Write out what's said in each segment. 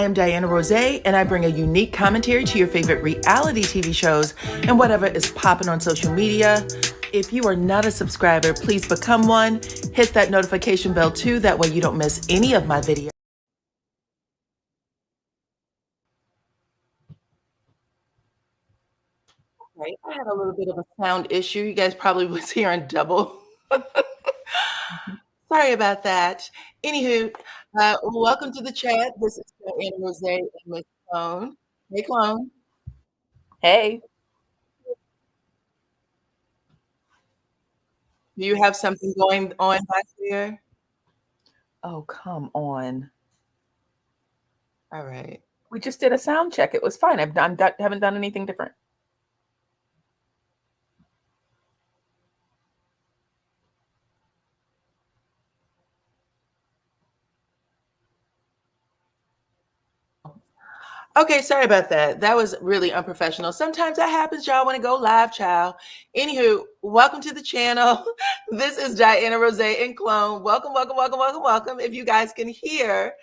I am Dyana Rozay, and I bring a unique commentary to your favorite reality TV shows and whatever is popping on social media. If you are not a subscriber, please become one. Hit that notification bell too, that way you don't miss any of my videos. Right, I had a little bit of a sound issue. You guys probably was hearing double. Sorry about that. Anywho, welcome to the chat. This is Dyana Rozay and Miss Clone. Hey, Clone. Hey. Do you have something going on back there? Oh, come on. All right. We just did a sound check. It was fine. Haven't done anything different. Okay, sorry about that. That was really unprofessional. Sometimes that happens, y'all, when it go live, child. Anywho, welcome to the channel. This is Dyana Rozay and Clone. Welcome, welcome, welcome, welcome, welcome. If you guys can hear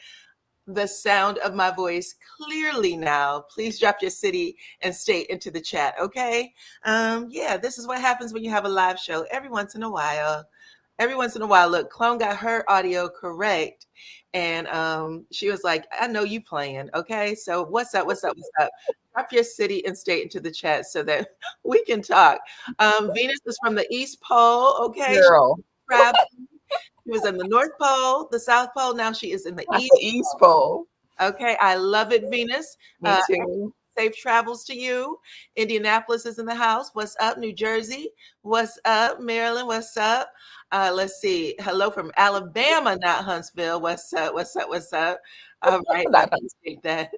the sound of my voice clearly now, please drop your city and state into the chat, okay? Yeah, this is what happens when you have a live show every once in a while. Every once in a while, look, Clone got her audio correct. And she was like, I know you playing, okay? So what's up, what's up, what's up? Drop your city and state into the chat so that we can talk. Venus is from the East Pole, okay? Girl. She was in the North Pole, the South Pole. Now she is in the East Pole. Okay, I love it, Venus. Me too. Safe travels to you. Indianapolis is in the house. What's up, New Jersey? What's up, Maryland? What's up? Let's see. Hello from Alabama, not Huntsville. What's up? What's up? What's up? All right, I appreciate that.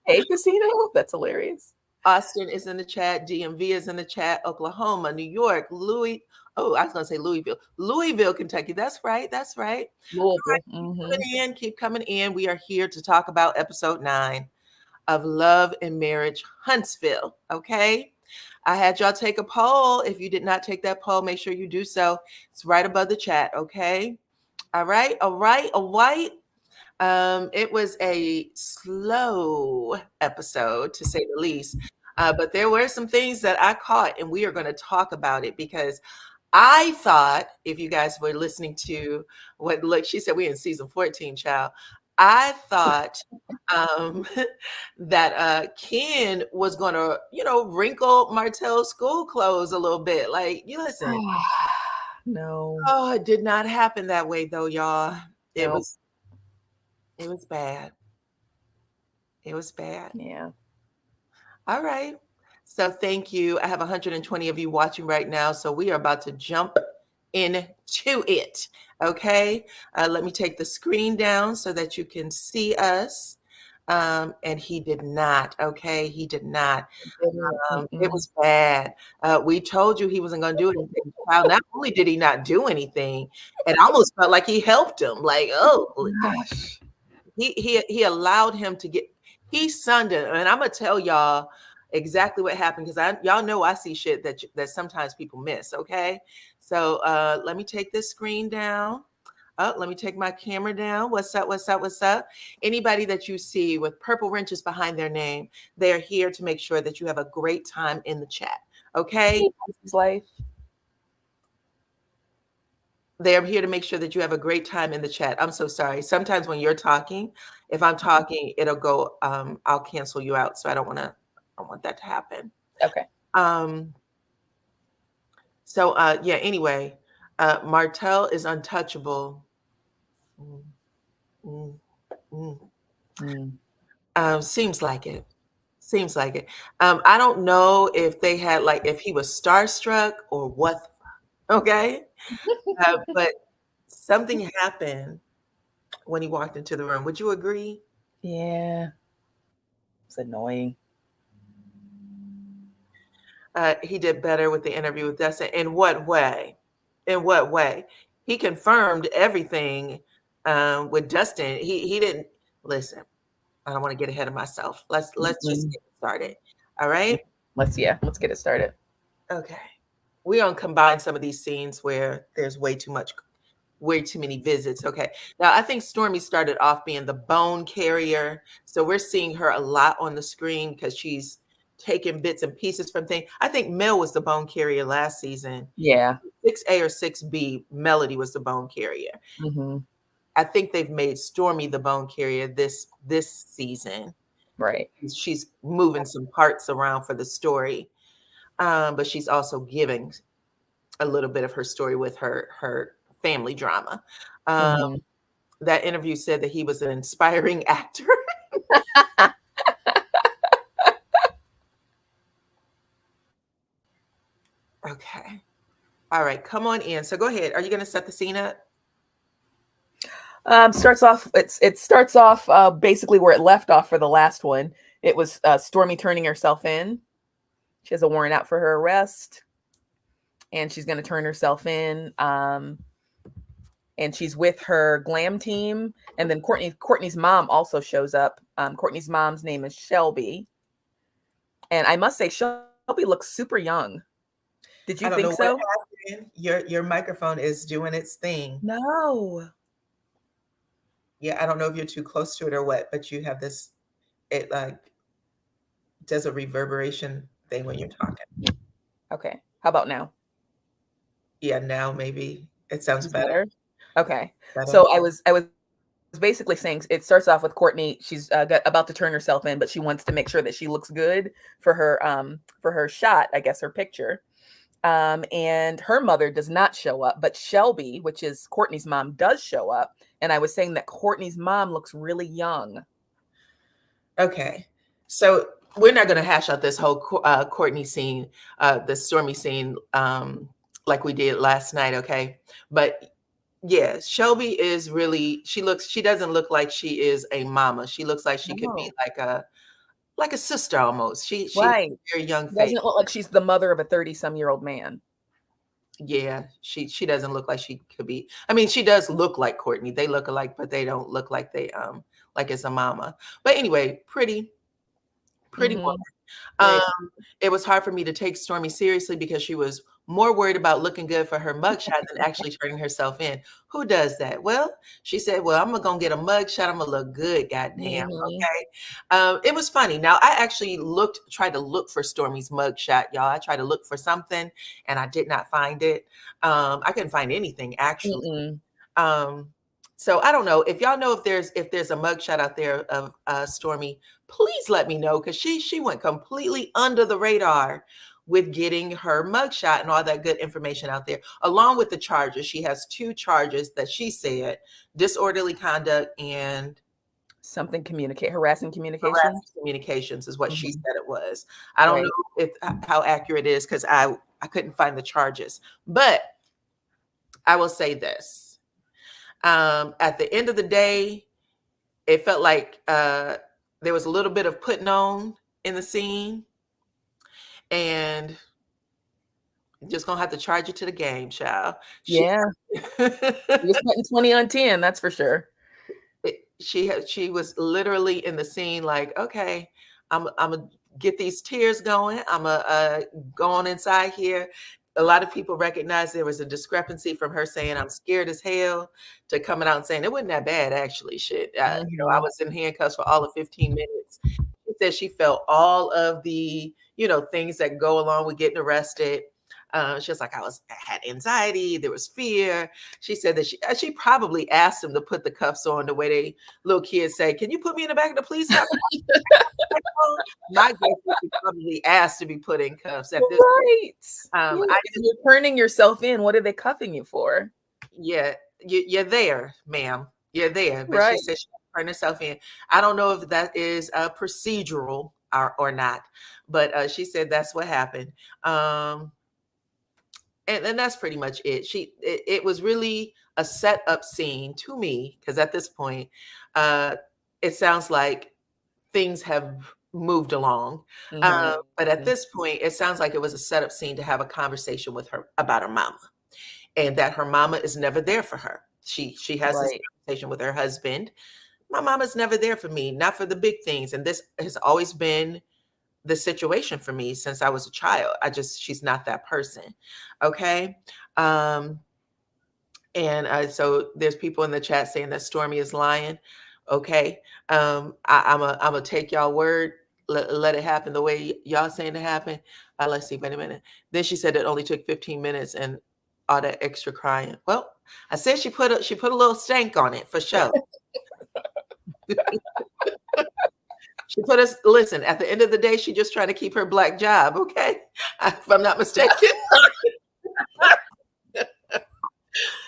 Hey, Casino. That's hilarious. Austin is in the chat. DMV is in the chat. Oklahoma, New York, Oh, I was going to say Louisville, Kentucky. That's right. That's right. Louisville. Right. Keep coming in. We are here to talk about episode 9 of Love and Marriage Huntsville. Okay. I had y'all take a poll. If you did not take that poll, make sure you do so. It's right above the chat. Okay. All right. All right. All right. It was a slow episode, to say the least. But there were some things that I caught, and we are going to talk about it because I thought, if you guys were listening to she said we're in season 14, child. I thought that Ken was going to, wrinkle Martel's school clothes a little bit. Like, you listen. No. Oh, it did not happen that way, though, y'all. It Nope. was bad. It was bad. Yeah. All right. So thank you. I have 120 of you watching right now. So we are about to jump into it. Okay. Let me take the screen down so that you can see us. And he did not. Okay. He did not. It was bad. We told you he wasn't going to do anything. Not only did he not do anything, it almost felt like he helped him. Like, oh, gosh. He allowed him to he sunned it. And I'm going to tell y'all exactly what happened because y'all know I see shit that sometimes people miss. Okay. So let me take this screen down. Oh, let me take my camera down. What's up? What's up? What's up? Anybody that you see with purple wrenches behind their name, they're here to make sure that you have a great time in the chat. Okay. Life. They're here to make sure that you have a great time in the chat. I'm so sorry. Sometimes when you're talking, if I'm talking, it'll go, I'll cancel you out. So I don't want that to happen. Okay. Yeah, anyway, Martel is untouchable. Seems like it. Seems like it. I don't know if they had if he was starstruck or what. Okay. But something happened when he walked into the room. Would you agree? Yeah. It's annoying. He did better with the interview with Dustin. In what way? In what way? He confirmed everything with Dustin. He didn't listen. I don't want to get ahead of myself. Let's just get started. All right. Let's get it started. Okay. We're going to combine some of these scenes where there's way too much way too many visits. Okay. Now I think Stormy started off being the bone carrier. So we're seeing her a lot on the screen because she's taking bits and pieces from things. I think Mel was the bone carrier last season. Yeah. 6A or 6B, Melody was the bone carrier. Mm-hmm. I think they've made Stormy the bone carrier this season. Right. She's moving some parts around for the story. But she's also giving a little bit of her story with her family drama. Mm-hmm. That interview said that he was an inspiring actor. Okay. All right, come on in. So go ahead. Are you going to set the scene up? Starts off. It starts off basically where it left off for the last one. It was Stormy turning herself in. She has a warrant out for her arrest, and she's going to turn herself in. And she's with her glam team, and then Courtney's mom also shows up. Courtney's mom's name is Shelby, and I must say Shelby looks super young. Did you think so? Your microphone is doing its thing. No. Yeah, I don't know if you're too close to it or what, but you have this. It like does a reverberation thing when you're talking. Okay. How about now? Yeah, now maybe it sounds better. Okay. So I was basically saying it starts off with Courtney. She's about to turn herself in, but she wants to make sure that she looks good for her shot, I guess her picture. And her mother does not show up, but Shelby, which is Courtney's mom, does show up. And I was saying that Courtney's mom looks really young. Okay. So we're not going to hash out this whole Courtney scene, the Stormy scene, like we did last night. Okay. But yeah, Shelby is really, she doesn't look like she is a mama. She looks like she could be like a sister almost. She right. has a very young face. Doesn't look like she's the mother of a 30-some-year-old man. Yeah, she doesn't look like she could be. I mean, she does look like Courtney. They look alike, but they don't look like they like it's a mama. But anyway, pretty woman. Right. It was hard for me to take Stormy seriously because she was more worried about looking good for her mugshot than actually turning herself in. Who does that? Well, she said, well, I'm going to get a mugshot. I'm going to look good. Goddamn. Okay. It was funny. Now, I actually tried to look for Stormy's mugshot, y'all. I tried to look for something and I did not find it. I couldn't find anything actually. So I don't know if y'all know if there's a mugshot out there of Stormy, please let me know, because she went completely under the radar with getting her mugshot and all that good information out there, along with the charges. She has 2 charges that she said: disorderly conduct and something harassing communications. Harassing communications is what she said it was. I don't know how accurate it is because I couldn't find the charges, but I will say this. At the end of the day, it felt like there was a little bit of putting on in the scene, and just gonna have to charge it to the game, child. Yeah, you're spending 20 on 10, that's for sure. She was literally in the scene like, okay, I'm gonna get these tears going. I'm gonna go on inside here. A lot of people recognize there was a discrepancy from her saying I'm scared as hell to coming out and saying it wasn't that bad actually. Shit, I was in handcuffs for all of 15 minutes. She said she felt all of the things that go along with getting arrested. She was like, I had anxiety, there was fear. She said that she probably asked him to put the cuffs on the way they little kids say, can you put me in the back of the police car? My guess is she probably asked to be put in cuffs at this point. You're turning yourself in. What are they cuffing you for? Yeah, you're there, ma'am. You're there. But she said she turned herself in. I don't know if that is procedural or not, but she said that's what happened. And that's pretty much it. It was really a set up scene to me, because at this point, it sounds like things have moved along. But at this point, it sounds like it was a setup scene to have a conversation with her about her mama, and that her mama is never there for her. She has this conversation with her husband. My mama's never there for me, not for the big things. And this has always been the situation for me since I was a child. She's not that person. Okay. And And so there's people in the chat saying that Stormy is lying. Okay. I'm gonna take y'all word. Let it happen the way y'all saying it happen. Let's see. Wait a minute. Then she said it only took 15 minutes and all that extra crying. Well, I said she put a little stank on it for sure. She put us. Listen. At the end of the day, she just trying to keep her black job. Okay, if I'm not mistaken.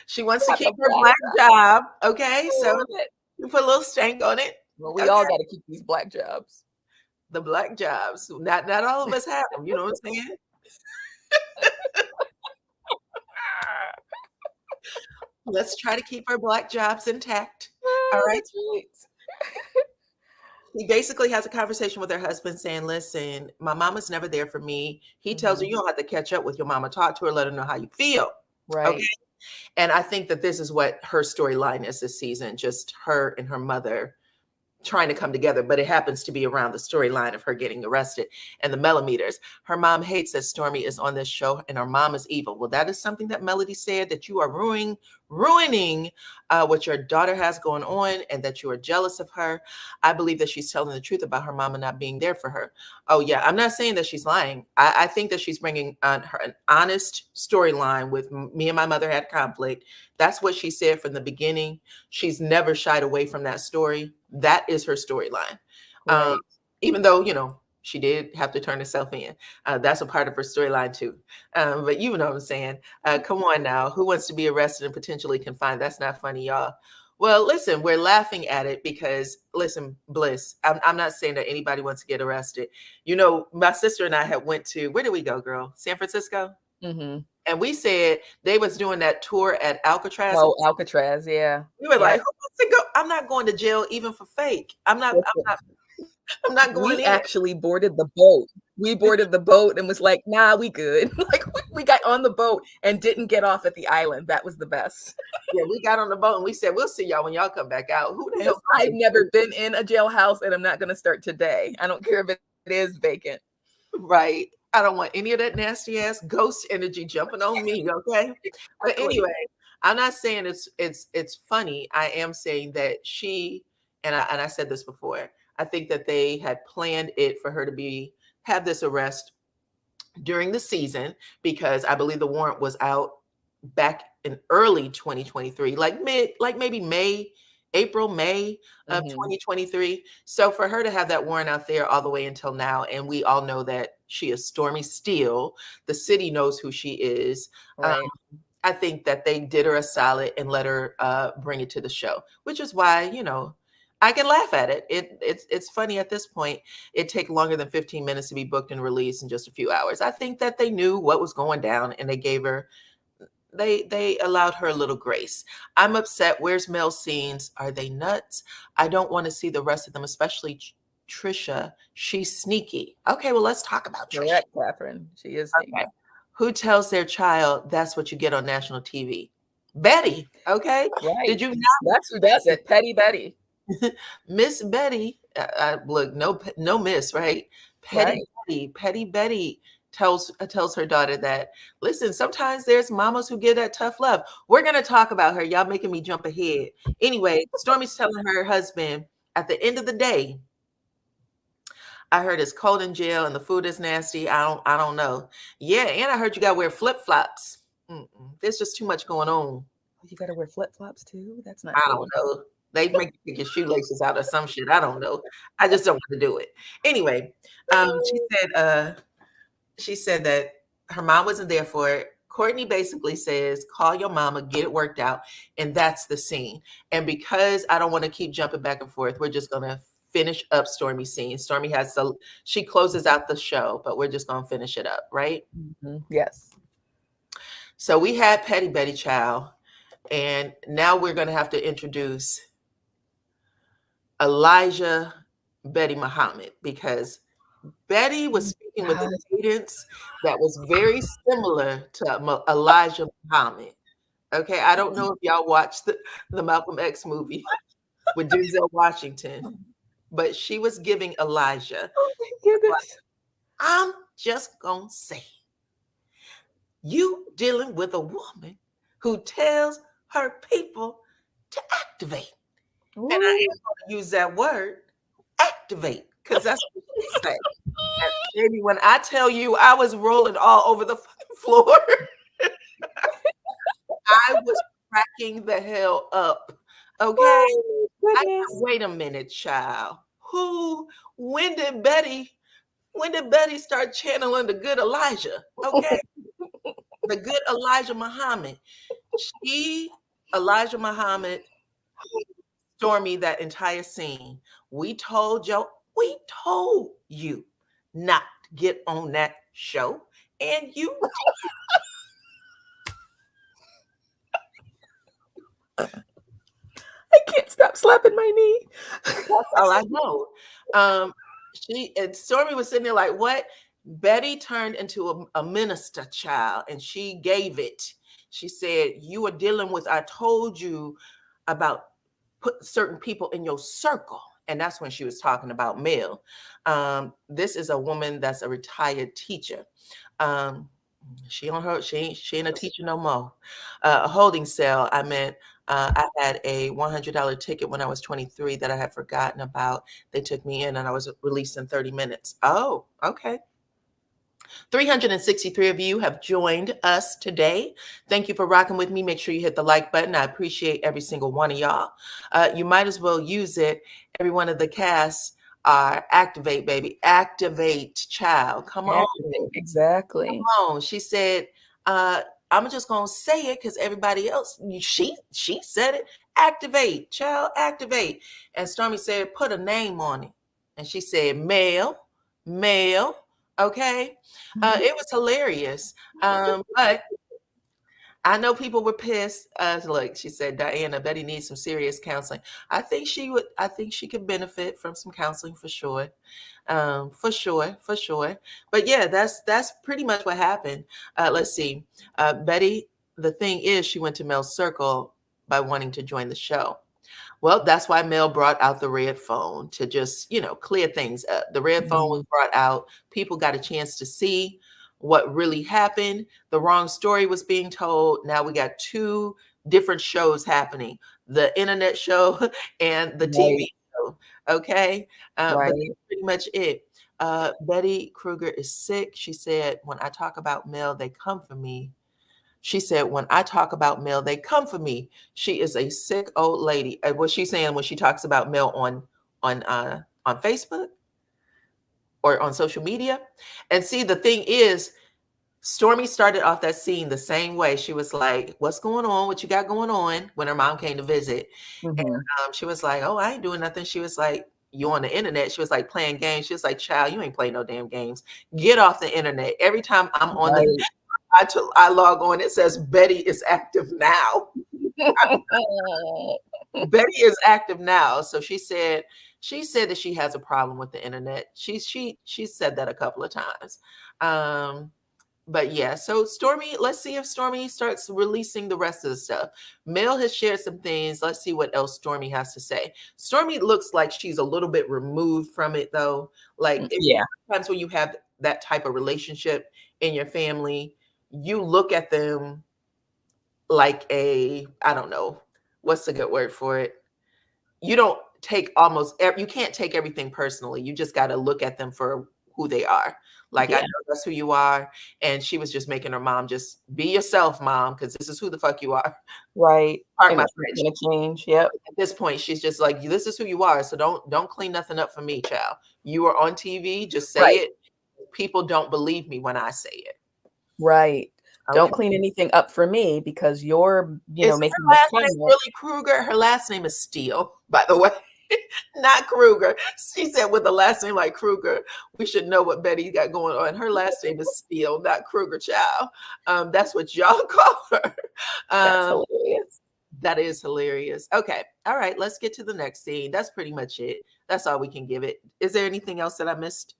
She wants to keep her black job. Okay, so you put a little stank on it. Well, we all got to keep these black jobs. The black jobs. Not all of us have them. You know what I'm saying? Let's try to keep our black jobs intact. All right. He basically has a conversation with her husband saying, listen, my mama's never there for me. He tells her you don't have to catch up with your mama. Talk to her, let her know how you feel. Right. Okay. And I think that this is what her storyline is this season, just her and her mother trying to come together, but it happens to be around the storyline of her getting arrested and the millimeters. Her mom hates that Stormy is on this show and her mom is evil. Well, that is something that Melody said, that you are ruining what your daughter has going on and that you are jealous of her. I believe that she's telling the truth about her mama not being there for her. Oh yeah, I'm not saying that she's lying. I think that she's bringing an honest storyline with me and my mother had conflict. That's what she said from the beginning. She's never shied away from that story. That is her storyline. Right. Even though, she did have to turn herself in. That's a part of her storyline too. But you know what I'm saying? Come on now. Who wants to be arrested and potentially confined? That's not funny, y'all. Well, listen, we're laughing at it because, listen, Bliss, I'm not saying that anybody wants to get arrested. My sister and I had went to, where did we go, girl? San Francisco? Mm-hmm. And we said they was doing that tour at Alcatraz. Oh, Alcatraz, yeah. We were like, who wants to go? I'm not going to jail even for fake. I'm not going We in. actually boarded the boat. We boarded the boat and was like, nah, we good. Like we got on the boat and didn't get off at the island. That was the best. Yeah, we got on the boat and we said, we'll see y'all when y'all come back out. Who the hell? I've never been in a jailhouse and I'm not going to start today. I don't care if it is vacant. Right. I don't want any of that nasty ass ghost energy jumping on me. Okay. But anyway, I'm not saying it's funny. I am saying that she, and I said this before, I think that they had planned it for her to have this arrest during the season because I believe the warrant was out back in early 2023, like maybe May of 2023. So for her to have that warrant out there all the way until now, and we all know that she is Stormy Steele, the city knows who she is. Right. I think that they did her a solid and let her bring it to the show, which is why, I can laugh at it. It's funny at this point. It take longer than 15 minutes to be booked and released in just a few hours. I think that they knew what was going down and they gave her, they allowed her a little grace. I'm upset. Where's Mel's scenes? Are they nuts? I don't want to see the rest of them, especially Trisha. She's sneaky. Okay, well, let's talk about Trisha. Correct, Catherine. She is sneaky. Okay. Who tells their child that's what you get on national TV? Betty. Okay. Right. Did you not? That's who does it. Petty Betty. Miss Betty. Look, no miss, right? Petty Betty tells her daughter that, listen, sometimes there's mamas who give that tough love. We're going to talk about her. Y'all making me jump ahead. Anyway, Stormy's telling her husband, at the end of the day, I heard it's cold in jail and the food is nasty. I don't know. Yeah, and I heard you got to wear flip-flops. There's just too much going on. You got to wear flip-flops too? That's not I don't know. They make you take your shoelaces out or some shit. I don't know. I just don't want to do it. Anyway, she said that her mom wasn't there for it. Courtney basically says, call your mama, get it worked out. And that's the scene. And because I don't want to keep jumping back and forth, we're just going to finish up Stormy's scene. Stormy she closes out the show, but we're just going to finish it up, right? Yes. So we had Petty Betty Chow, and now we're going to have to introduce Elijah Betty Muhammad, because Betty was speaking with a cadence that was very similar to Elijah Muhammad. Okay, I don't know if y'all watched the Malcolm X movie with Denzel Washington, but she was giving Elijah. Oh my goodness. I'm just going to say, you dealing with a woman who tells her people to activate. Ooh. And I ain't going to use that word, activate, because that's what she said. And baby, when I tell you I was rolling all over the fucking floor, I was cracking the hell up. Okay. Oh, I goodness. wait a minute, child. When did Betty start channeling the good Elijah? Okay. The good Elijah Muhammad. Elijah Muhammad, Stormy, that entire scene. We told you not to get on that show. And you I can't stop slapping my knee. That's all I know. Stormy was sitting there like, what? Betty turned into a minister child, and she gave it. She said, you are dealing with, I told you about put certain people in your circle. And that's when she was talking about Mel. This is a woman that's a retired teacher. She ain't a teacher no more. A holding cell. I had a $100 ticket when I was 23 that I had forgotten about. They took me in and I was released in 30 minutes. Oh, okay. 363 of you have joined us today. Thank you for rocking with me. Make sure you hit the like button. I appreciate every single one of y'all. You might as well use it. Every one of the casts are activate, baby. Activate, child. Come on. Exactly. Come on. She said, I'm just going to say it because everybody else, she said it. Activate, child, activate. And Stormy said, put a name on it. And she said, male. Okay. It was hilarious. But I know people were pissed. Look, she said, Diana, Betty needs some serious counseling. I think she could benefit from some counseling for sure. For sure. But yeah, that's pretty much what happened. Let's see. Betty, the thing is, she went to Mel's circle by wanting to join the show. Well, that's why Mel brought out the red phone to just, clear things up. The red phone was brought out. People got a chance to see what really happened. The wrong story was being told. Now we got two different shows happening, the internet show and the TV show. Okay. But that's pretty much it. Betty Kruger is sick. She said, when I talk about Mel, they come for me. She said, when I talk about Mel, they come for me. She is a sick old lady. What she's saying when she talks about Mel on Facebook or on social media. And see, the thing is, Stormy started off that scene the same way. She was like, what's going on? What you got going on? When her mom came to visit. And she was like, oh, I ain't doing nothing. She was like, you on the internet? She was like playing games. She was like, child, you ain't playing no damn games. Get off the internet. Every time I'm on the I log on, it says Betty is active now. Betty is active now. So she said that she has a problem with the internet. She said that a couple of times. But yeah, so Stormy, let's see if Stormy starts releasing the rest of the stuff. Mel has shared some things. Let's see what else Stormy has to say. Stormy looks like she's a little bit removed from it though. Like sometimes when you have that type of relationship in your family, you look at them like I don't know, what's a good word for it? You don't take you can't take everything personally. You just got to look at them for who they are. Like, I know that's who you are. And she was just making her mom just be yourself, mom, because this is who the fuck you are. Right. Pardon my French. Gonna change. Yep. At this point, she's just like, this is who you are. So don't clean nothing up for me, child. You are on TV. Just say it. People don't believe me when I say it. Right. Okay. Don't clean anything up for me because you're, making her last name really Kruger. Her last name is Steele, by the way. Not Kruger. She said with the last name like Kruger, we should know what Betty got going on. Her last name is Steele, not Kruger, child. That's what y'all call her. That's hilarious. That is hilarious. Okay. All right. Let's get to the next scene. That's pretty much it. That's all we can give it. Is there anything else that I missed?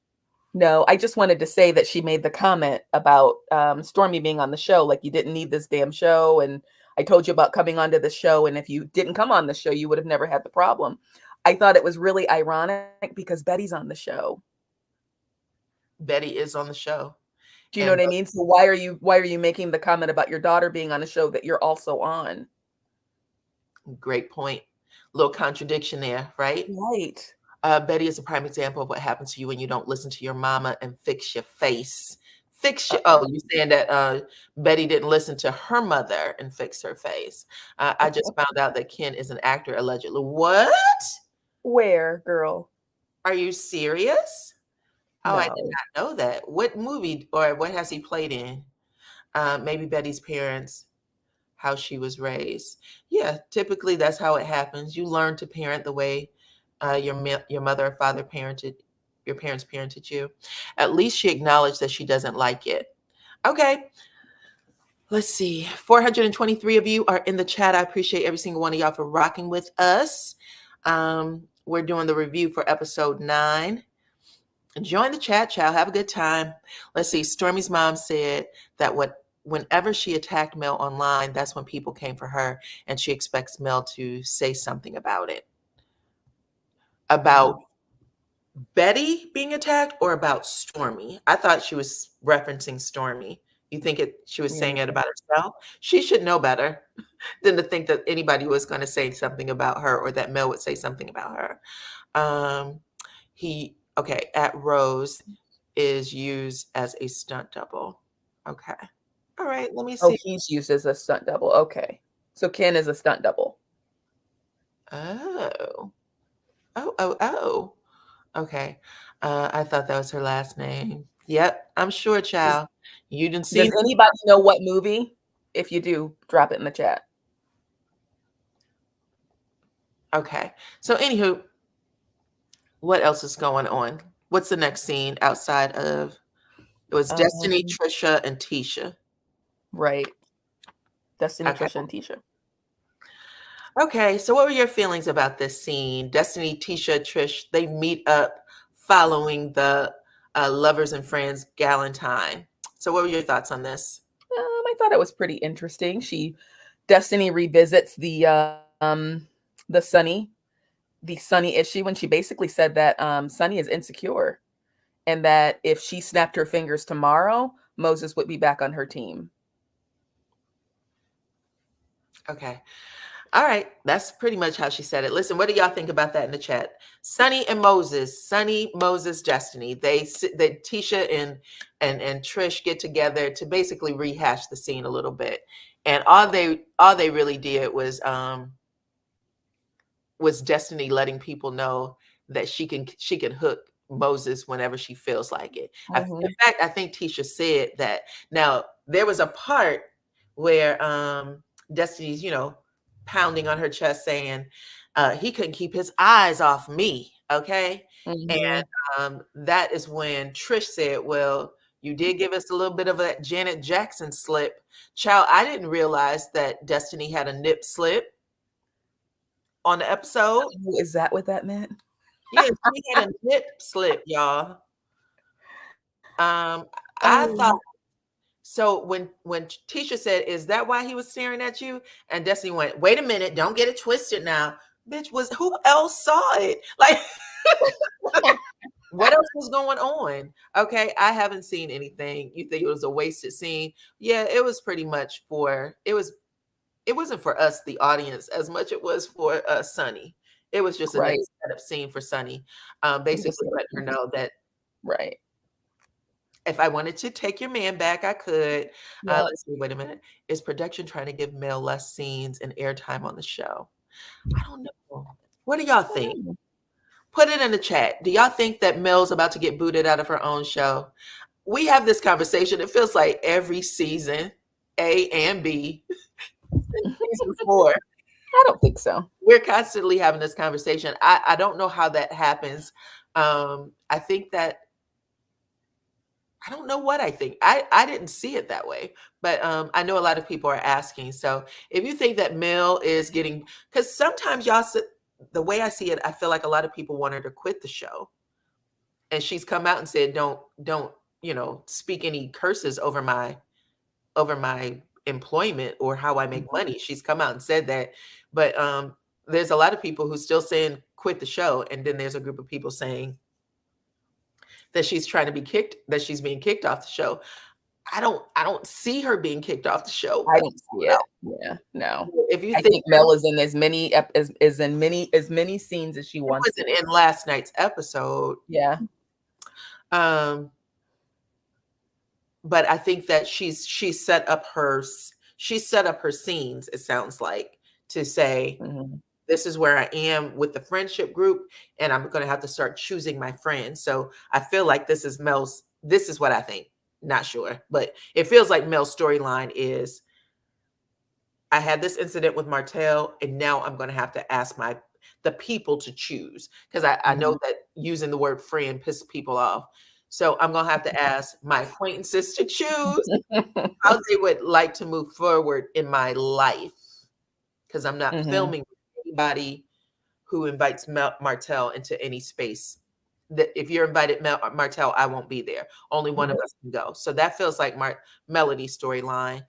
No, I just wanted to say that she made the comment about Stormy being on the show. Like, you didn't need this damn show. And I told you about coming onto the show. And if you didn't come on the show, you would have never had the problem. I thought it was really ironic because Betty's on the show. Betty is on the show. Do you know what I mean? So why are you making the comment about your daughter being on a show that you're also on? Great point. Little contradiction there, right? Right. Betty is a prime example of what happens to you when you don't listen to your mama and fix your face. Fix your, Uh-oh. oh, you saying that Betty didn't listen to her mother and fix her face. I just found out that Ken is an actor, allegedly. What? Where, girl? Are you serious? Oh, I did No. not know that. What movie or what has he played in? Maybe Betty's parents, how she was raised. Yeah, typically that's how it happens. You learn to parent the way your mother or father parented, your parents parented you. At least she acknowledged that she doesn't like it. Okay, let's see. 423 of you are in the chat. I appreciate every single one of y'all for rocking with us. We're doing the review for episode 9. Join the chat, child. Have a good time. Let's see. Stormy's mom said that whenever she attacked Mel online, that's when people came for her, and she expects Mel to say something about it. About Betty being attacked or about Stormy? I thought she was referencing Stormy. You think she was saying Yeah. it about herself? She should know better than to think that anybody was going to say something about her or that Mel would say something about her. At Rose is used as a stunt double. Okay. All right, let me Oh, see. he's used as a stunt double. Okay. So Ken is a stunt double. Oh. Oh. Okay. I thought that was her last name. Yep, I'm sure, child. You didn't see. Does anybody know what movie? If you do, drop it in the chat. Okay. So, anywho, what else is going on? What's the next scene outside of it was Destiny, Trisha, and Tisha. Right. Destiny, Okay. Trisha, and Tisha. Okay, so what were your feelings about this scene? Destiny, Tisha, Trish, they meet up following the Lovers and Friends Galentine. So what were your thoughts on this? I thought it was pretty interesting. Destiny revisits the Sunny issue when she basically said that Sunny is insecure and that if she snapped her fingers tomorrow, Moses would be back on her team. Okay. All right. That's pretty much how she said it. Listen, what do y'all think about that in the chat? Sunny and Moses, Sunny, Moses, Destiny. Tisha and Trish get together to basically rehash the scene a little bit. And all they really did was Destiny letting people know that she can hook Moses whenever she feels like it. In fact, I think Tisha said that. Now, there was a part where Destiny's, pounding on her chest saying he couldn't keep his eyes off me. Okay. And that is when Trish said, well, you did give us a little bit of that Janet Jackson slip. Child, I didn't realize that Destiny had a nip slip on the episode. Is that what that meant? Yeah, she had a nip slip, y'all. I thought so when Tisha said, "Is that why he was staring at you?" and Destiny went, "Wait a minute, don't get it twisted now." Bitch, who else saw it? Like, what else was going on? Okay, I haven't seen anything. You think it was a wasted scene? Yeah, it was pretty much it wasn't for us, the audience, as much it was for Sunny. It was just a nice setup scene for Sunny, basically letting her know that if I wanted to take your man back, I could. Let's see. Wait a minute. Is production trying to give Mel less scenes and airtime on the show? I don't know. What do y'all think? Put it in the chat. Do y'all think that Mel's about to get booted out of her own show? We have this conversation. It feels like every season, A and B. Season 4. I don't think so. We're constantly having this conversation. I don't know how that happens. I think that I don't know what I think. I didn't see it that way, but I know a lot of people are asking. So if you think that Mel is getting, because sometimes the way I see it, I feel like a lot of people want her to quit the show, and she's come out and said, "Don't speak any curses over my employment or how I make money." She's come out and said that, but there's a lot of people who still saying quit the show, and then there's a group of people saying that she's being kicked off the show. I don't see her being kicked off the show. I don't see it. Yeah, no. If you I think think Mel is in as many as many scenes as she it wants wasn't to. in last night's episode, Yeah. um, but I think that she set up her scenes. It sounds like to say Mhm. this is where I am with the friendship group, and I'm going to have to start choosing my friends. So I feel like this is Mel's. This is what I think. Not sure, but it feels like Mel's storyline is I had this incident with Martel, and now I'm going to have to ask the people to choose because I know Mhm. that using the word friend pisses people off. So I'm going to have to ask my acquaintances to choose how they would like to move forward in my life because I'm not Mhm. filming anybody who invites Martel into any space. That if you're invited Martel, I won't be there. Only one of Right. us can go. So that feels like Melody's storyline.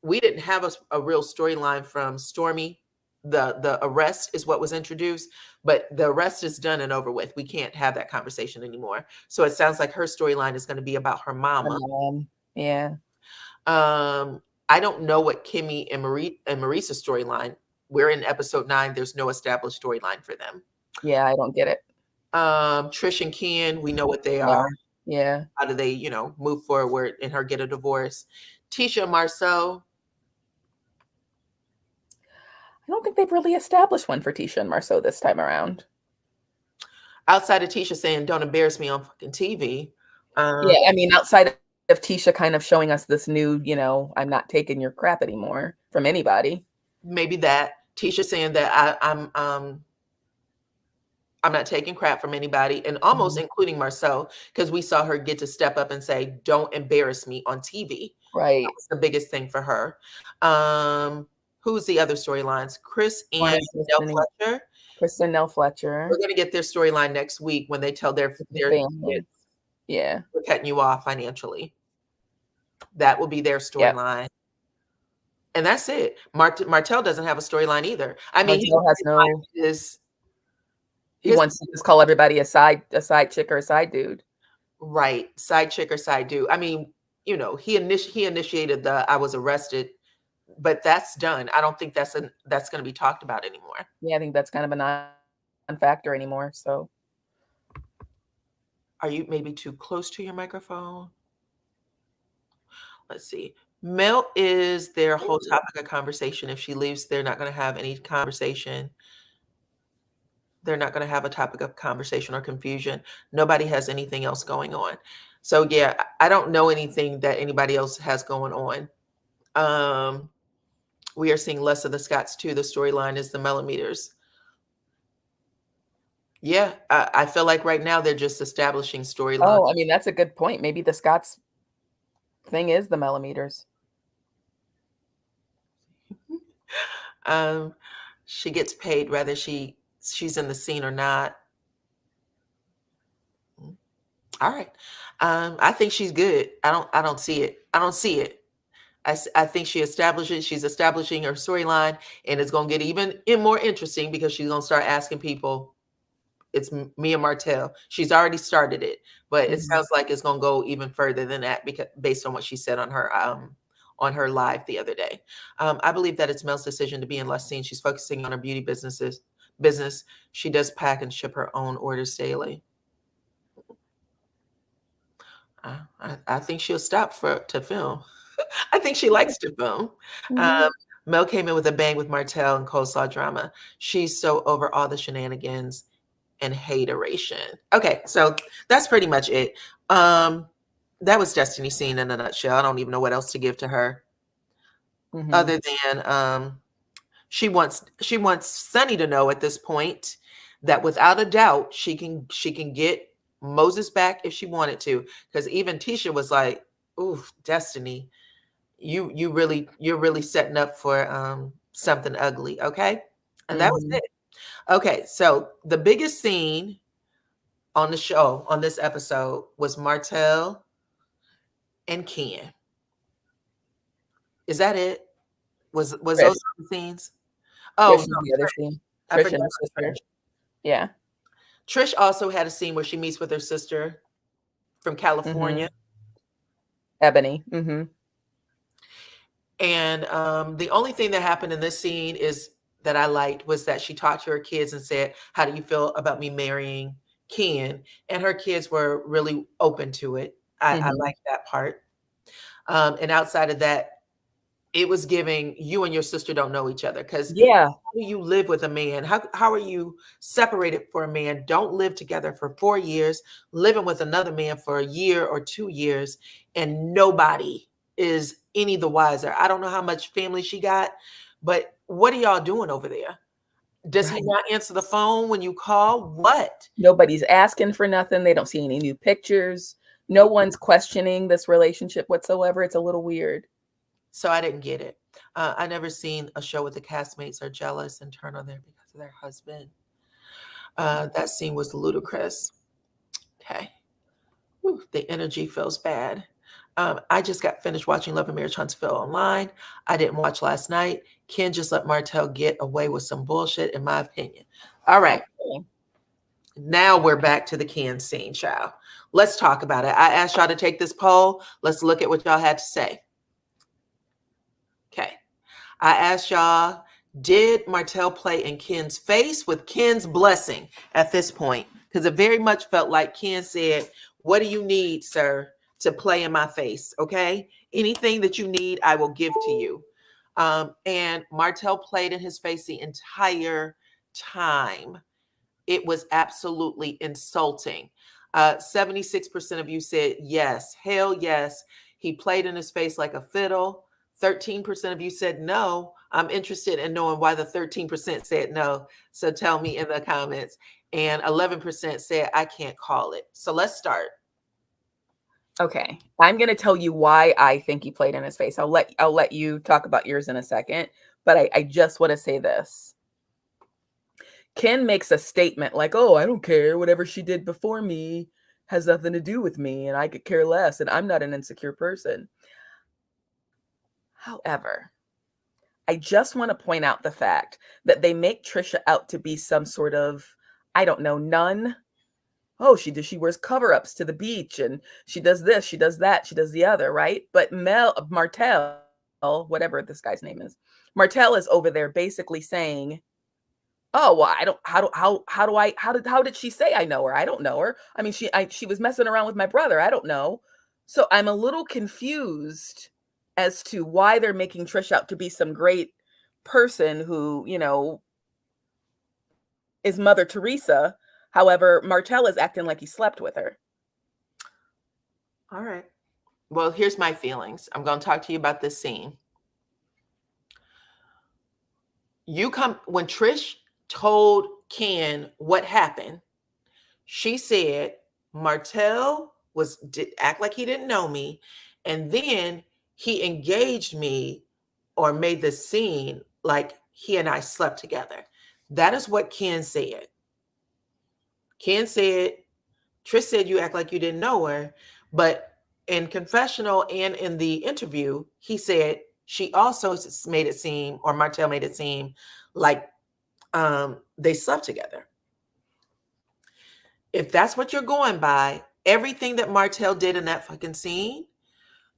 We didn't have a real storyline from Stormy. The arrest is what was introduced, but the arrest is done and over with. We can't have that conversation anymore. So it sounds like her storyline is going to be about her Her mama. mom. Yeah. I don't know what Kimmy and Marisa's storyline. We're in episode 9. There's no established storyline for them. Yeah, I don't get it. Trish and Ken, we know what they are. No. Yeah. How do they, move forward and her get a divorce? Tisha and Marceau, I don't think they've really established one for Tisha and Marceau this time around. outside of Tisha saying, "Don't embarrass me on fucking TV." Yeah, I mean, outside of Tisha kind of showing us this new, I'm not taking your crap anymore from anybody. Maybe that Tisha saying that I'm not taking crap from anybody, and almost Mhm. including Marceau because we saw her get to step up and say, "Don't embarrass me on TV." That Right. was the biggest thing for her. Who's the other storylines? Chris and Lawrence Nell Kristen Fletcher. Kristen Nell We're Fletcher gonna get their storyline next week when they tell their with the their family. kids Yeah. we're cutting you off financially. That will be their Yep. storyline. And that's it. Martel doesn't have a storyline either. I mean, Martell has no. his He his wants to just call everybody a side chick or a side dude. right side chick or side dude. I mean, he initiated the I was arrested, but that's done. I don't think that's going to be talked about anymore. Yeah, I think that's kind of a non-factor anymore. So Are you maybe too close to your microphone? Let's see. Mel is their whole topic of conversation. If she leaves, they're not going to have any conversation. They're not going to have a topic of conversation or confusion. Nobody has anything else going on. So yeah, I don't know anything that anybody else has going on. We are seeing less of the Scots too. The storyline is the millimeters. Yeah, I feel like right now they're just establishing storyline. I mean, that's a good point. Maybe the Scots thing is the millimeters. She gets paid whether she's in the scene or not. All right. I think she's good. I don't see it. I don't see it. I think she's establishing her storyline, and it's going to get even more interesting because she's going to start asking people, it's me and Martel. She's already started it, but it Mhm. sounds like it's going to go even further than that because based on what she said on her live the other day. I believe that it's Mel's decision to be in less scenes. She's focusing on her beauty business. She does pack and ship her own orders daily. I think she'll stop to film. I think she likes to film. Mhm. Um, Mel came in with a bang with Martel and coleslaw drama. She's so over all the shenanigans and hateration. Okay, so that's pretty much it. That was Destiny scene in a nutshell. I don't even know what else to give to her Mhm. other than she wants Sunny to know at this point that without a doubt she can get Moses back if she wanted to. Because even Tisha was like, "Ooh, Destiny, you're really setting up for something ugly." Okay, and that was Mhm. it. Okay, so the biggest scene on the show on this episode was Martel and Ken. Is that it? Was those Trish. the scenes? Oh Trish no, is the other Trish. scene. I Trish forgot and her about sister. Trish. Yeah. Trish also had a scene where she meets with her sister from California. Mhm. Ebony. Mm-hmm. And the only thing that happened in this scene is that I liked was that she talked to her kids and said, "How do you feel about me marrying Ken?" And her kids were really open to it. I Mm-hmm. like that part. And outside of that, it was giving you and your sister don't know each other, because Yeah. how do you live with a man? How are you separated for a man? Don't live together for 4 years, living with another man for a year or 2 years, and nobody is any the wiser. I don't know how much family she got, but what are y'all doing over there? Does he Right. not answer the phone when you call? What? Nobody's asking for nothing. They don't see any new pictures. No one's questioning this relationship whatsoever. It's a little weird. So I didn't get it. I never seen a show where the castmates are jealous and turn on there because of their husband. That scene was ludicrous. Okay. Whew, the energy feels bad. I just got finished watching Love and Marriage Huntsville online. I didn't watch last night. Ken just let Martel get away with some bullshit, in my opinion. All right. Okay. Now we're back to the Ken scene, child. Let's talk about it. I asked y'all to take this poll. Let's look at what y'all had to say. Okay. I asked y'all, did Martel play in Ken's face with Ken's blessing at this point? Because it very much felt like Ken said, "What do you need, sir, to play in my face? Okay. Anything that you need, I will give to you." And Martel played in his face the entire time. It was absolutely insulting. 76% of you said yes, hell yes. He played in his face like a fiddle. 13% of you said no. I'm interested in knowing why the 13% said no. So tell me in the comments. And 11% said, I can't call it. So let's start. Okay. I'm going to tell you why I think he played in his face. I'll let you talk about yours in a second, but I just want to say this. Ken makes a statement like, "Oh, I don't care. Whatever she did before me has nothing to do with me, and I could care less, and I'm not an insecure person." However, I just want to point out the fact that they make Trisha out to be some sort of, I don't know, nun. Oh, she wears cover-ups to the beach, and she does this, she does that, she does the other, right? But Martel, whatever this guy's name is, Martel is over there basically saying, "Oh, well, I don't how did she say I know her? I don't know her. I mean, she was messing around with my brother. I don't know." So I'm a little confused as to why they're making Trish out to be some great person who, is Mother Teresa. However, Martel is acting like he slept with her. All right. Well, here's my feelings. I'm going to talk to you about this scene. When Trish told Ken what happened, she said Martel did act like he didn't know me, and then he engaged me or made the scene like he and I slept together. That is what Ken said. Ken said, Trish said you act like you didn't know her, but in confessional and in the interview, he said she also made it seem, or Martel made it seem like they slept together. If that's what you're going by, everything that Martel did in that fucking scene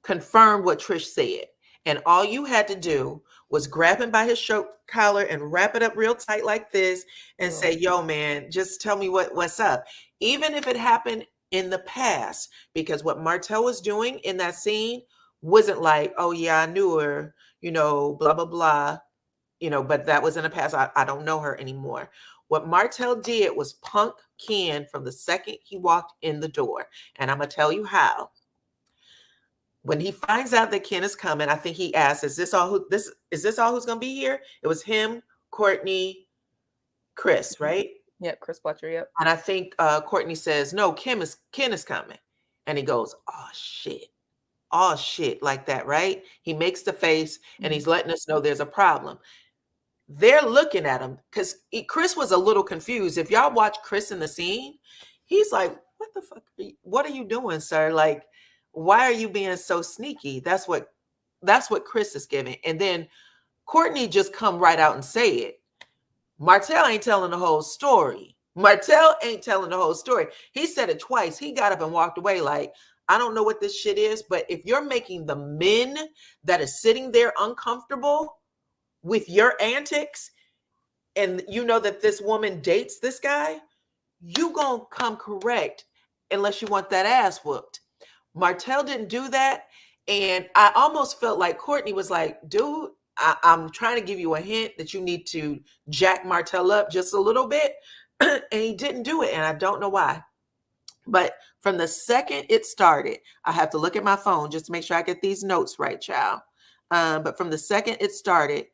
confirmed what Trish said. And all you had to do was grab him by his shirt collar and wrap it up real tight like this and say, "Yo, man, just tell me what's up." Even if it happened in the past, because what Martel was doing in that scene wasn't like, "Oh yeah, I knew her, blah, blah, blah." But that was in the past. I don't know her anymore. What Martel did was punk Ken from the second he walked in the door. And I'm going to tell you how. When he finds out that Ken is coming, I think he asked, is this all who's going to be here? It was him, Courtney, Chris, right? Yep, Chris Fletcher, yep. And I think Courtney says, "No, Ken is coming." And he goes, "Oh shit. Oh shit," like that, right? He makes the face and he's letting us know there's a problem. They're looking at him because Chris was a little confused. If y'all watch Chris in the scene, he's like, "What the fuck? What are you doing, sir? Like, why are you being so sneaky?" That's what Chris is giving. And then Courtney just come right out and say it. Martel ain't telling the whole story. Martel ain't telling the whole story. He said it twice. He got up and walked away like, I don't know what this shit is, but if you're making the men that is sitting there uncomfortable with your antics, and you know that this woman dates this guy, you gonna come correct unless you want that ass whooped. Martel didn't do that. And I almost felt like Courtney was like, dude, I'm trying to give you a hint that you need to jack Martel up just a little bit. And he didn't do it. And I don't know why. But from the second it started, I have to look at my phone just to make sure I get these notes right, child. But from the second it started,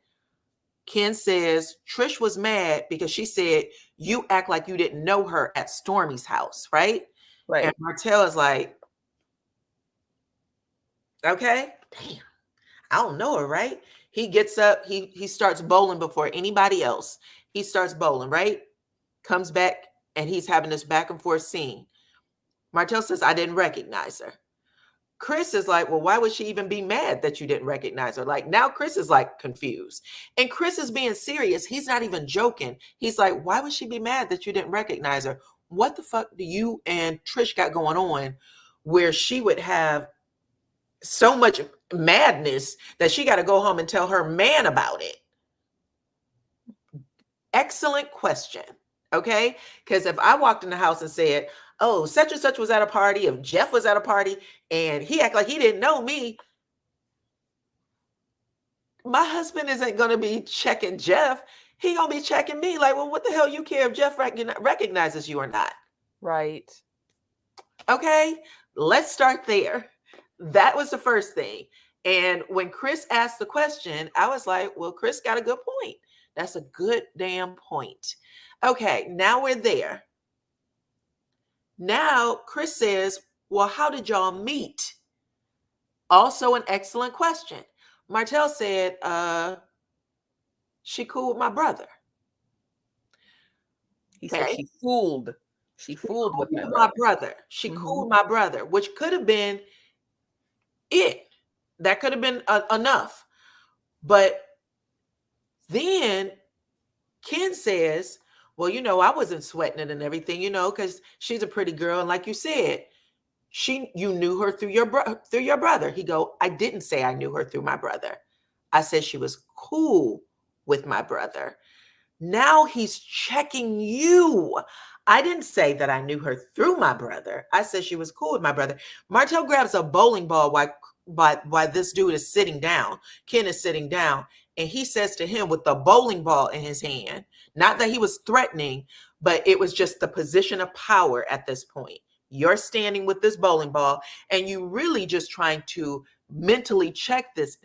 Ken says Trish was mad because she said, you act like you didn't know her at Stormy's house, right? Right. And Martel is like, okay, damn, I don't know her, right? He gets up, he starts bowling before anybody else. He starts bowling, right? Comes back and he's having this back and forth scene. Martel says, I didn't recognize her. Chris is like, well, why would she even be mad that you didn't recognize her? Like, now Chris is like confused. And Chris is being serious. He's not even joking. He's like, why would she be mad that you didn't recognize her? What the fuck do you and Trish got going on where she would have so much madness that she got to go home and tell her man about it? Excellent question. Okay. Because if I walked in the house and said, oh, such and such was at a party, if Jeff was at a party and he acted like he didn't know me, my husband isn't going to be checking Jeff. He going to be checking me like, well, what the hell you care if Jeff recognizes you or not? Right. Okay. Let's start there. That was the first thing. And when Chris asked the question, I was like, well, Chris got a good point. That's a good damn point. Okay, now we're there. Now Chris says, well, how did y'all meet? Also an excellent question. Martel said, she cool with my brother. He said she fooled. She fooled with my brother. She cool with my brother, which could have been it. That could have been enough. But then Ken says, well, you know, I wasn't sweating it and everything, you know, because she's a pretty girl. And like you said, you knew her through your brother. He go, I didn't say I knew her through my brother. I said she was cool with my brother. Now he's checking you. I didn't say that I knew her through my brother. I said she was cool with my brother. Martel grabs a bowling ball while this dude is sitting down. Ken is sitting down. And he says to him with the bowling ball in his hand, not that he was threatening, but it was just the position of power at this point. You're standing with this bowling ball and you really just trying to mentally check this,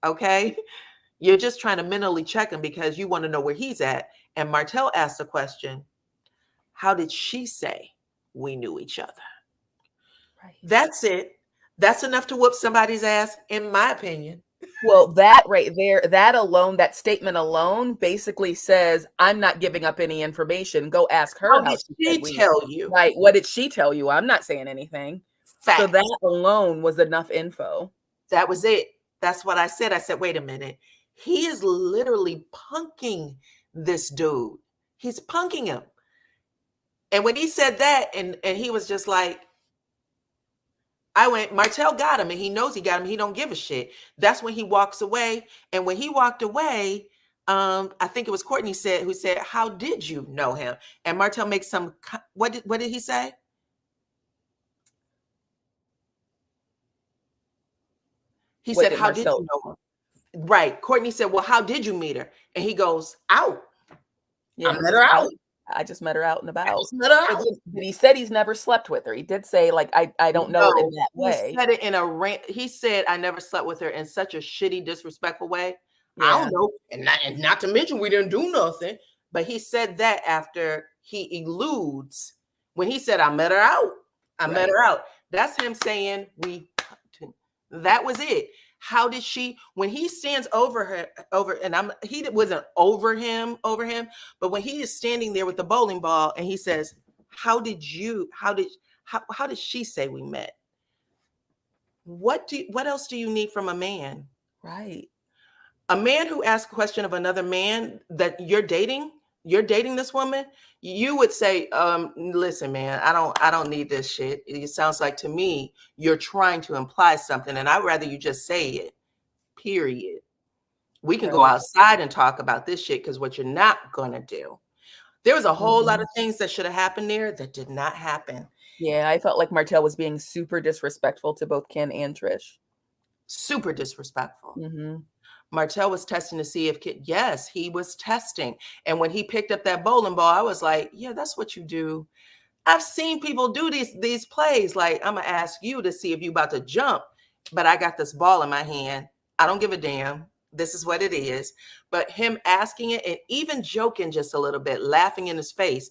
okay? You're just trying to mentally check him because you want to know where he's at. And Martel asked the question, how did she say we knew each other? Right. That's it. That's enough to whoop somebody's ass, in my opinion. Well, that right there, that alone, that statement alone basically says, I'm not giving up any information. Go ask her. How did she tell you? Right. What did she tell you? I'm not saying anything. Fact. So that alone was enough info. That was it. That's what I said. I said, wait a minute. He is literally punking this dude. He's punking him. And when he said that, and he was just like, I went, Martel got him and he knows he got him. He don't give a shit. That's when he walks away. And when he walked away, I think it was Courtney who said, how did you know him? And Martel makes some, what did he say? He said, how did you know him? Right. Courtney said, well, how did you meet her? And he goes, out. Yeah, I met her out. I just met her out and about. But he said he's never slept with her. He did say, like, I don't know her in that way. He said it in a rant. He said, I never slept with her in such a shitty, disrespectful way. Yeah. I don't know. And not to mention we didn't do nothing. But he said that after he eludes. When he said, I met her out. I met her out. That's him saying that was it. How did she, when he stands over, and he wasn't over him, but when he is standing there with the bowling ball and he says, how did she say we met? What else do you need from a man? Right. A man who asks a question of another man that you're dating, you're dating this woman, you would say, listen, man, I don't need this shit. It sounds like to me you're trying to imply something, and I'd rather you just say it. Period. We can go Right. outside and talk about this shit, because what you're not gonna do. There was a whole lot Mhm. of things that should have happened there that did not happen. Yeah, I felt like Martel was being super disrespectful to both Ken and Trish. Super disrespectful. Mm-hmm. Martel was testing to see if yes, he was testing. And when he picked up that bowling ball, I was like, yeah, that's what you do. I've seen people do these plays. Like, I'm gonna ask you to see if you about to jump, but I got this ball in my hand. I don't give a damn. This is what it is. But him asking it and even joking just a little bit, laughing in his face,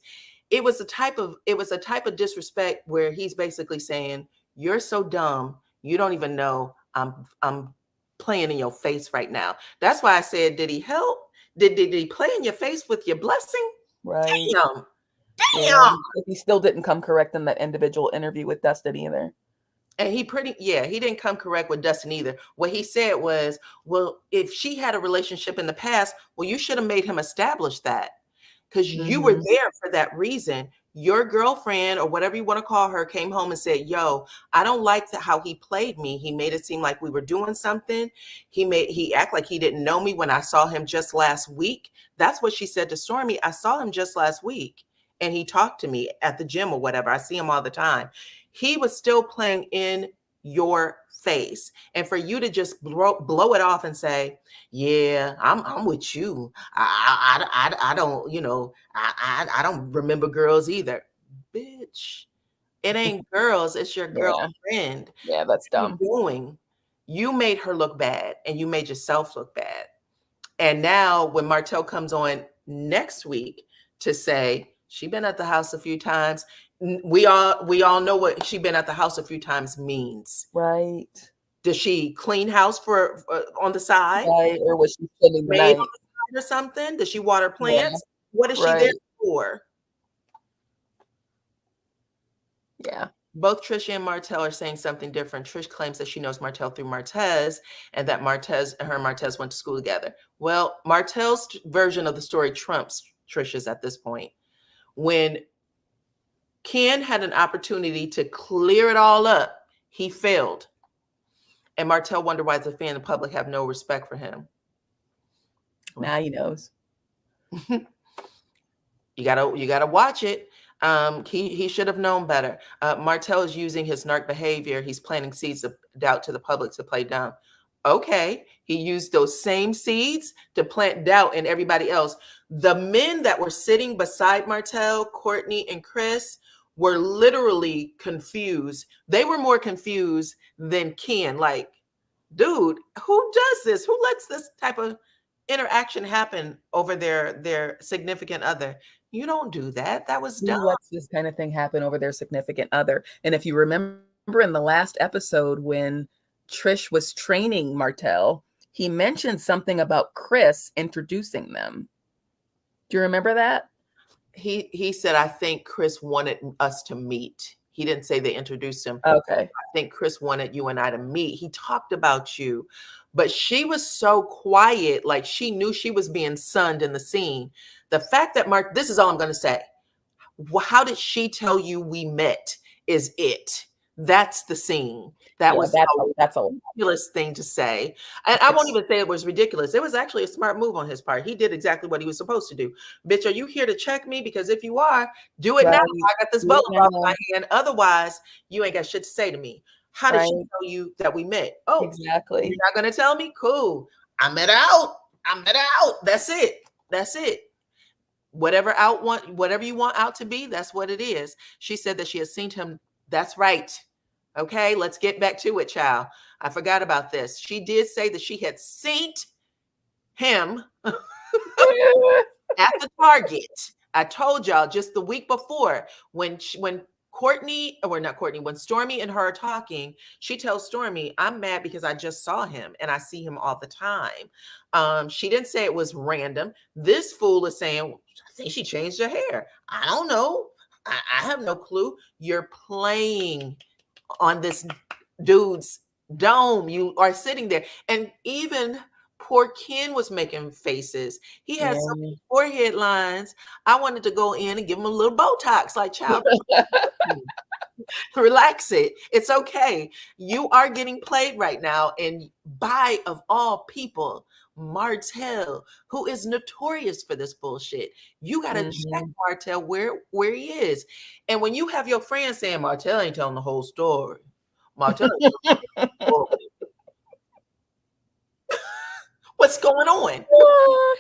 it was a type of disrespect where he's basically saying, you're so dumb, you don't even know I'm playing in your face right now. That's why I said, did he help? Did he play in your face with your blessing? Right. Damn. Yeah. Damn. But he still didn't come correct in that individual interview with Dustin either. And he didn't come correct with Dustin either. What he said was, well, if she had a relationship in the past, well, you should have made him establish that, because you were Mm-hmm. there for that reason. Your girlfriend, or whatever you want to call her, came home and said, yo, I don't like how he played me. He made it seem like we were doing something. He act like he didn't know me when I saw him just last week. That's what she said to Stormy. I saw him just last week and he talked to me at the gym or whatever. I see him all the time. He was still playing in your face. And for you to just blow it off and say, yeah, I'm with you. I don't, I don't remember girls either. Bitch, it ain't girls. It's your Yeah. girlfriend. Yeah, that's What are dumb. you doing? You made her look bad and you made yourself look bad. And now when Martel comes on next week to say she been at the house a few times, we all know what she been at the house a few times means. Right. Does she clean house for on the side? Right. Or was she spending the Maid on night? the side or something? Does she water Yeah. plants? What is she Right. there for? Yeah. Both Trisha and Martel are saying something different. Trish claims that she knows Martel through Martez and that her and Martez went to school together. Well, Martel's version of the story trumps Trisha's at this point. When Ken had an opportunity to clear it all up, he failed. And Martel wondered why the fan and public have no respect for him. Now he knows. You gotta watch it. He should have known better. Martel is using his narc behavior. He's planting seeds of doubt to the public to play dumb. Okay, he used those same seeds to plant doubt in everybody else. The men that were sitting beside Martel, Courtney, and Chris were literally confused. They were more confused than Ken. Like, dude, who does this? Who lets this type of interaction happen over their significant other? You don't do that. That was dumb. Who lets this kind of thing happen over their significant other? And if you remember in the last episode when Trish was training Martel, he mentioned something about Chris introducing them. Do you remember that? He said, I think Chris wanted us to meet. He didn't say they introduced him. Okay. I think Chris wanted you and I to meet. He talked about you, but she was so quiet, like she knew she was being sunned in the scene. The fact that this is all I'm going to say. How did she tell you we met is it. That's the scene. That was that's a ridiculous thing to say. And I won't even say it was ridiculous. It was actually a smart move on his part. He did exactly what he was supposed to do. Bitch, are you here to check me? Because if you are, do it now. I got this bowling ball in my hand. Otherwise, you ain't got shit to say to me. How did she tell you that we met? Oh, exactly. You're not going to tell me? Cool. I met out. That's it. That's it. Whatever you want out to be, that's what it is. She said that she has seen him. That's right. Okay, let's get back to it, child. I forgot about this. She did say that she had seen him at the Target. I told y'all just the week before when Courtney, or not Courtney, when Stormy and her are talking, she tells Stormy, I'm mad because I just saw him and I see him all the time. She didn't say it was random. This fool is saying, I think she changed her hair. I don't know. I have no clue. You're playing on this dude's dome. You are sitting there. And even poor Ken was making faces. He had Yeah. so many forehead lines. I wanted to go in and give him a little Botox, like, child, relax it. It's okay. You are getting played right now. And by, of all people, Martel, who is notorious for this bullshit. You got to check Martel where he is. And when you have your friends saying, Martel ain't telling the whole story. Martel ain't telling the whole story. What's going on?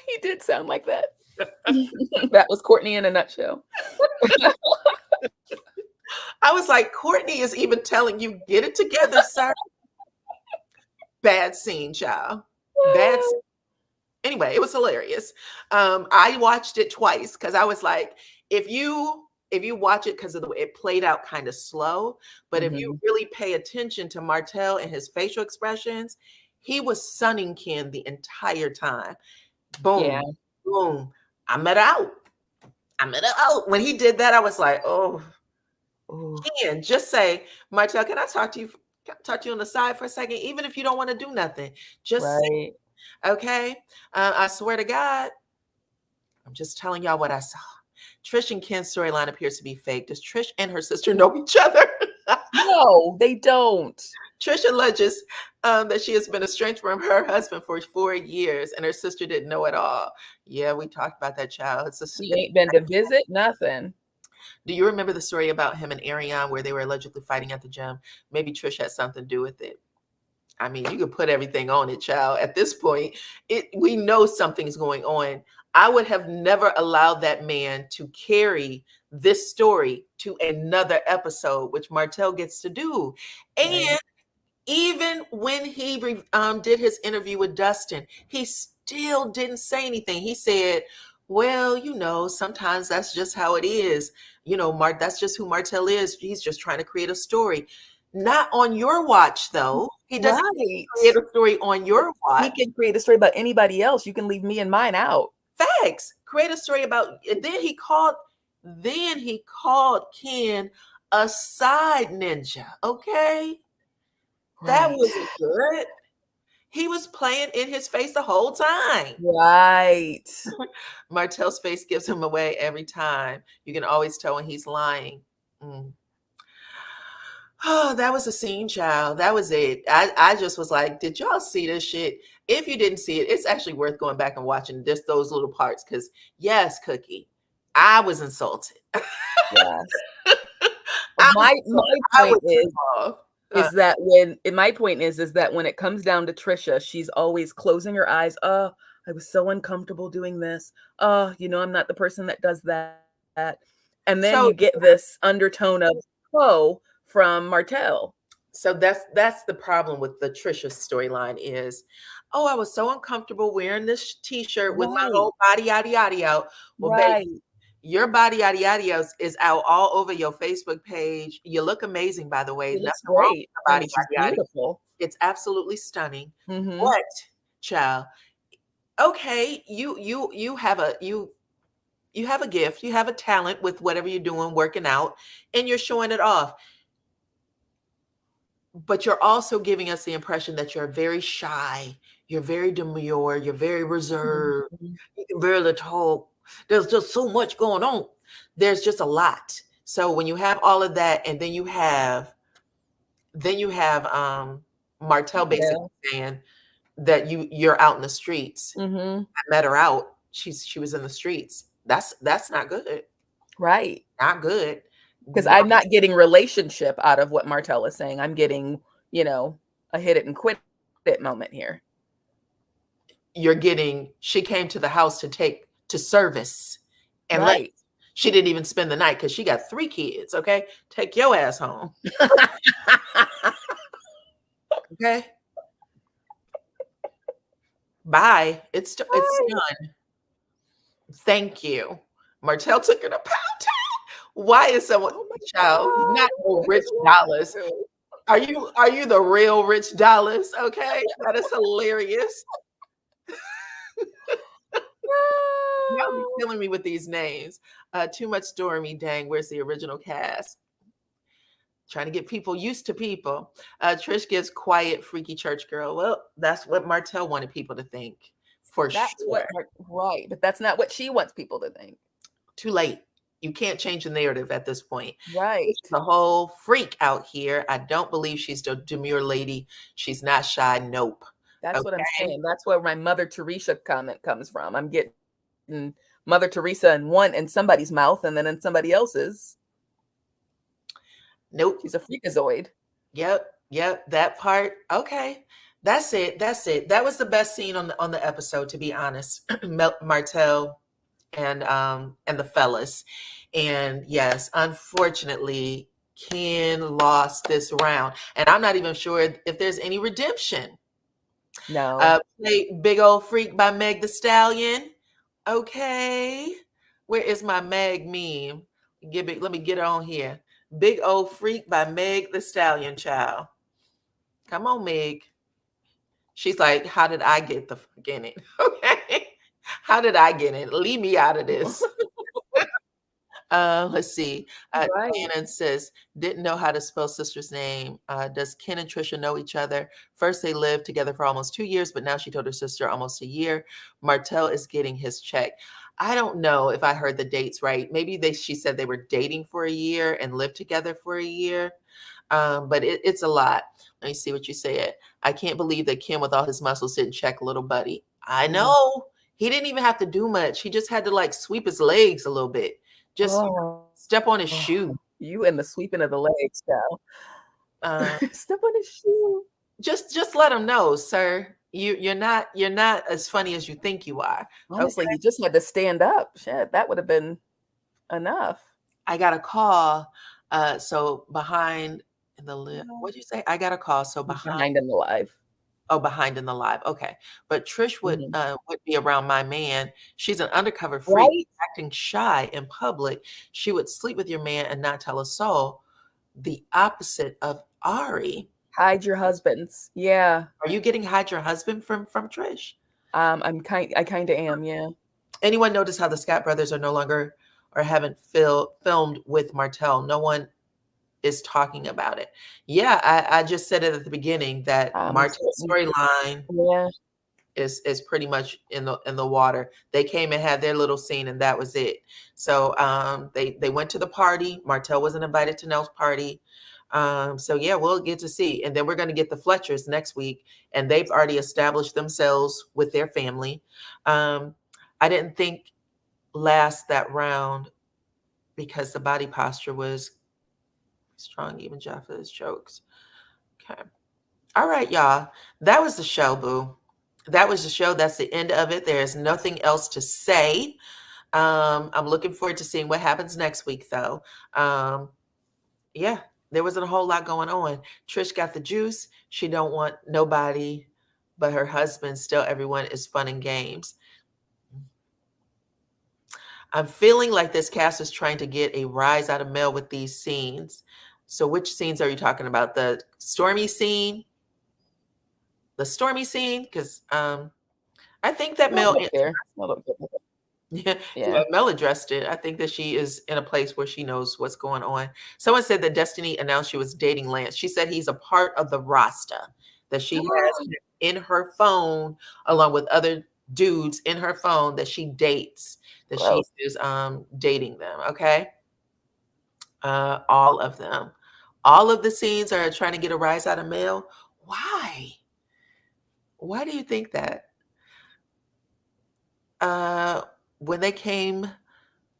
He did sound like that. That was Courtney in a nutshell. I was like, Courtney is even telling you, get it together, sir. Bad scene, child. Bad scene. Anyway, it was hilarious. I watched it twice because I was like, if you watch it because of the way it played out kind of slow, but if you really pay attention to Martel and his facial expressions, he was sunning Ken the entire time. Boom, boom. I met out. When he did that, I was like, oh, Ken, just say, Martel, can I talk to you? Talk to you on the side for a second, even if you don't want to do nothing. Just say, okay. I swear to God, I'm just telling y'all what I saw. Trish and Ken's storyline appears to be fake. Does Trish and her sister know each other? No, they don't. Trish alleges that she has been estranged from her husband for 4 years, and her sister didn't know at all. Yeah, we talked about that, child. She ain't been to visit, nothing. Do you remember the story about him and Ariane where they were allegedly fighting at the gym? Maybe Trish had something to do with it. I mean, you could put everything on it, child. At this point, we know something's going on. I would have never allowed that man to carry this story to another episode, which Martel gets to do. And even when he did his interview with Dustin, he still didn't say anything. He said, well, sometimes that's just how it is. That's just who Martel is. He's just trying to create a story. Not on your watch, though. He doesn't create a story on your watch. He can create a story about anybody else. You can leave me and mine out. Facts. Create a story about. And then he called Ken a side ninja. Okay, that wasn't good. He was playing in his face the whole time. Right. Martel's face gives him away every time. You can always tell when he's lying. Oh, that was a scene, child. That was it. I just was like, did y'all see this shit? If you didn't see it, it's actually worth going back and watching just those little parts. Because yes, Cookie, I was insulted. Yes. My point is that when it comes down to Trisha, she's always closing her eyes. Oh, I was so uncomfortable doing this. Oh, I'm not the person that does that. And then you get this undertone of from Martel. So that's the problem with the Trisha storyline is, oh, I was so uncomfortable wearing this t-shirt with my whole body yada yada out. Well, baby, your body yada yada is out all over your Facebook page. You look amazing, by the way. That's great. Body yada beautiful. It's absolutely stunning. But, child, okay, you have a gift, you have a talent with whatever you're doing, working out, and you're showing it off. But you're also giving us the impression that you're very shy, you're very demure, you're very reserved, you can barely talk. There's just so much going on. There's just a lot. So when you have all of that, and then you have Martel basically saying that you're out in the streets. I met her out. She was in the streets. That's not good. Right. Not good. Because I'm not getting relationship out of what Martel is saying. I'm getting, a hit it and quit it moment here. You're getting, she came to the house to service. And she didn't even spend the night because she got 3 kids, okay? Take your ass home. Okay? Bye. It's done. Thank you. Martel took her to Pound Town. Why is someone, child, not Rich Dollars? Are you the real Rich Dollars? Okay, that is hilarious. Y'all be killing me with these names. Too much Stormy. Dang, where's the original cast? Trying to get people used to people. Trish gives quiet, freaky church girl. Well, that's what Martel wanted people to think, for That's sure. what, right. But that's not what she wants people to think. Too late. You can't change the narrative at this point. Right. The whole freak out here. I don't believe she's the demure lady. She's not shy. Nope. That's what I'm Okay. saying. That's where my Mother Teresa comment comes from. I'm getting Mother Teresa in somebody's mouth and then in somebody else's. Nope. She's a freakazoid. Yep. That part. Okay. That's it. That was the best scene on the episode, to be honest. Martel and the fellas. And yes, unfortunately, Ken lost this round. And I'm not even sure if there's any redemption. No. Play Big Old Freak by Meg the Stallion. Okay. Where is my Meg meme? Let me get it on here. Big Old Freak by Meg the Stallion, child. Come on, Meg. She's like, how did I get the fuck in it? Okay. How did I get in? Leave me out of this. Let's see. Right. Shannon says, didn't know how to spell sister's name. Does Ken and Trisha know each other? First, they lived together for almost 2 years, but now she told her sister almost a year. Martel is getting his check. I don't know if I heard the dates right. Maybe she said they were dating for a year and lived together for a year. But it's a lot. Let me see what you said. I can't believe that Ken, with all his muscles, didn't check little buddy. I know. He didn't even have to do much. He just had to like sweep his legs a little bit. Just step on his shoe. You and the sweeping of the legs, now. Step on his shoe. Just let him know, sir. You're not as funny as you think you are. Honestly, you just had to stand up. Shit, that would have been enough. I got a call. So behind in the live. What'd you say? I got a call. So Behind in the live. Oh, behind in the live. Okay. But Trish would be around my man. She's an undercover freak, right? Acting shy in public. She would sleep with your man and not tell a soul. The opposite of Ari. Hide your husbands. Yeah. Are you getting hide your husband from Trish? I kind of am, yeah. Anyone notice how the Scott brothers are no longer or haven't filmed with Martel? No one is talking about it. Yeah, I just said it at the beginning that Martel's storyline is pretty much in the water. They came and had their little scene and that was it. So they went to the party. Martel wasn't invited to Nell's party. So yeah, we'll get to see. And then we're going to get the Fletchers next week, and they've already established themselves with their family. I didn't think last that round because the body posture was strong, even Jaffa's jokes. Okay. All right, y'all. That was the show, boo. That was the show. That's the end of it. There's nothing else to say. I'm looking forward to seeing what happens next week, though. Yeah, there wasn't a whole lot going on. Trish got the juice. She don't want nobody but her husband. Still, everyone is fun and games. I'm feeling like this cast is trying to get a rise out of Mel with these scenes. So which scenes are you talking about? The Stormy scene? The Stormy scene? Because I think that Mel... Yeah, Mel addressed it. I think that she is in a place where she knows what's going on. Someone said that Destiny announced she was dating Lance. She said he's a part of the roster that she has in her phone, along with other dudes in her phone that she dates, that she is dating them. Okay. All of them. All of the scenes are trying to get a rise out of Mel. Why? Why do you think that? When they came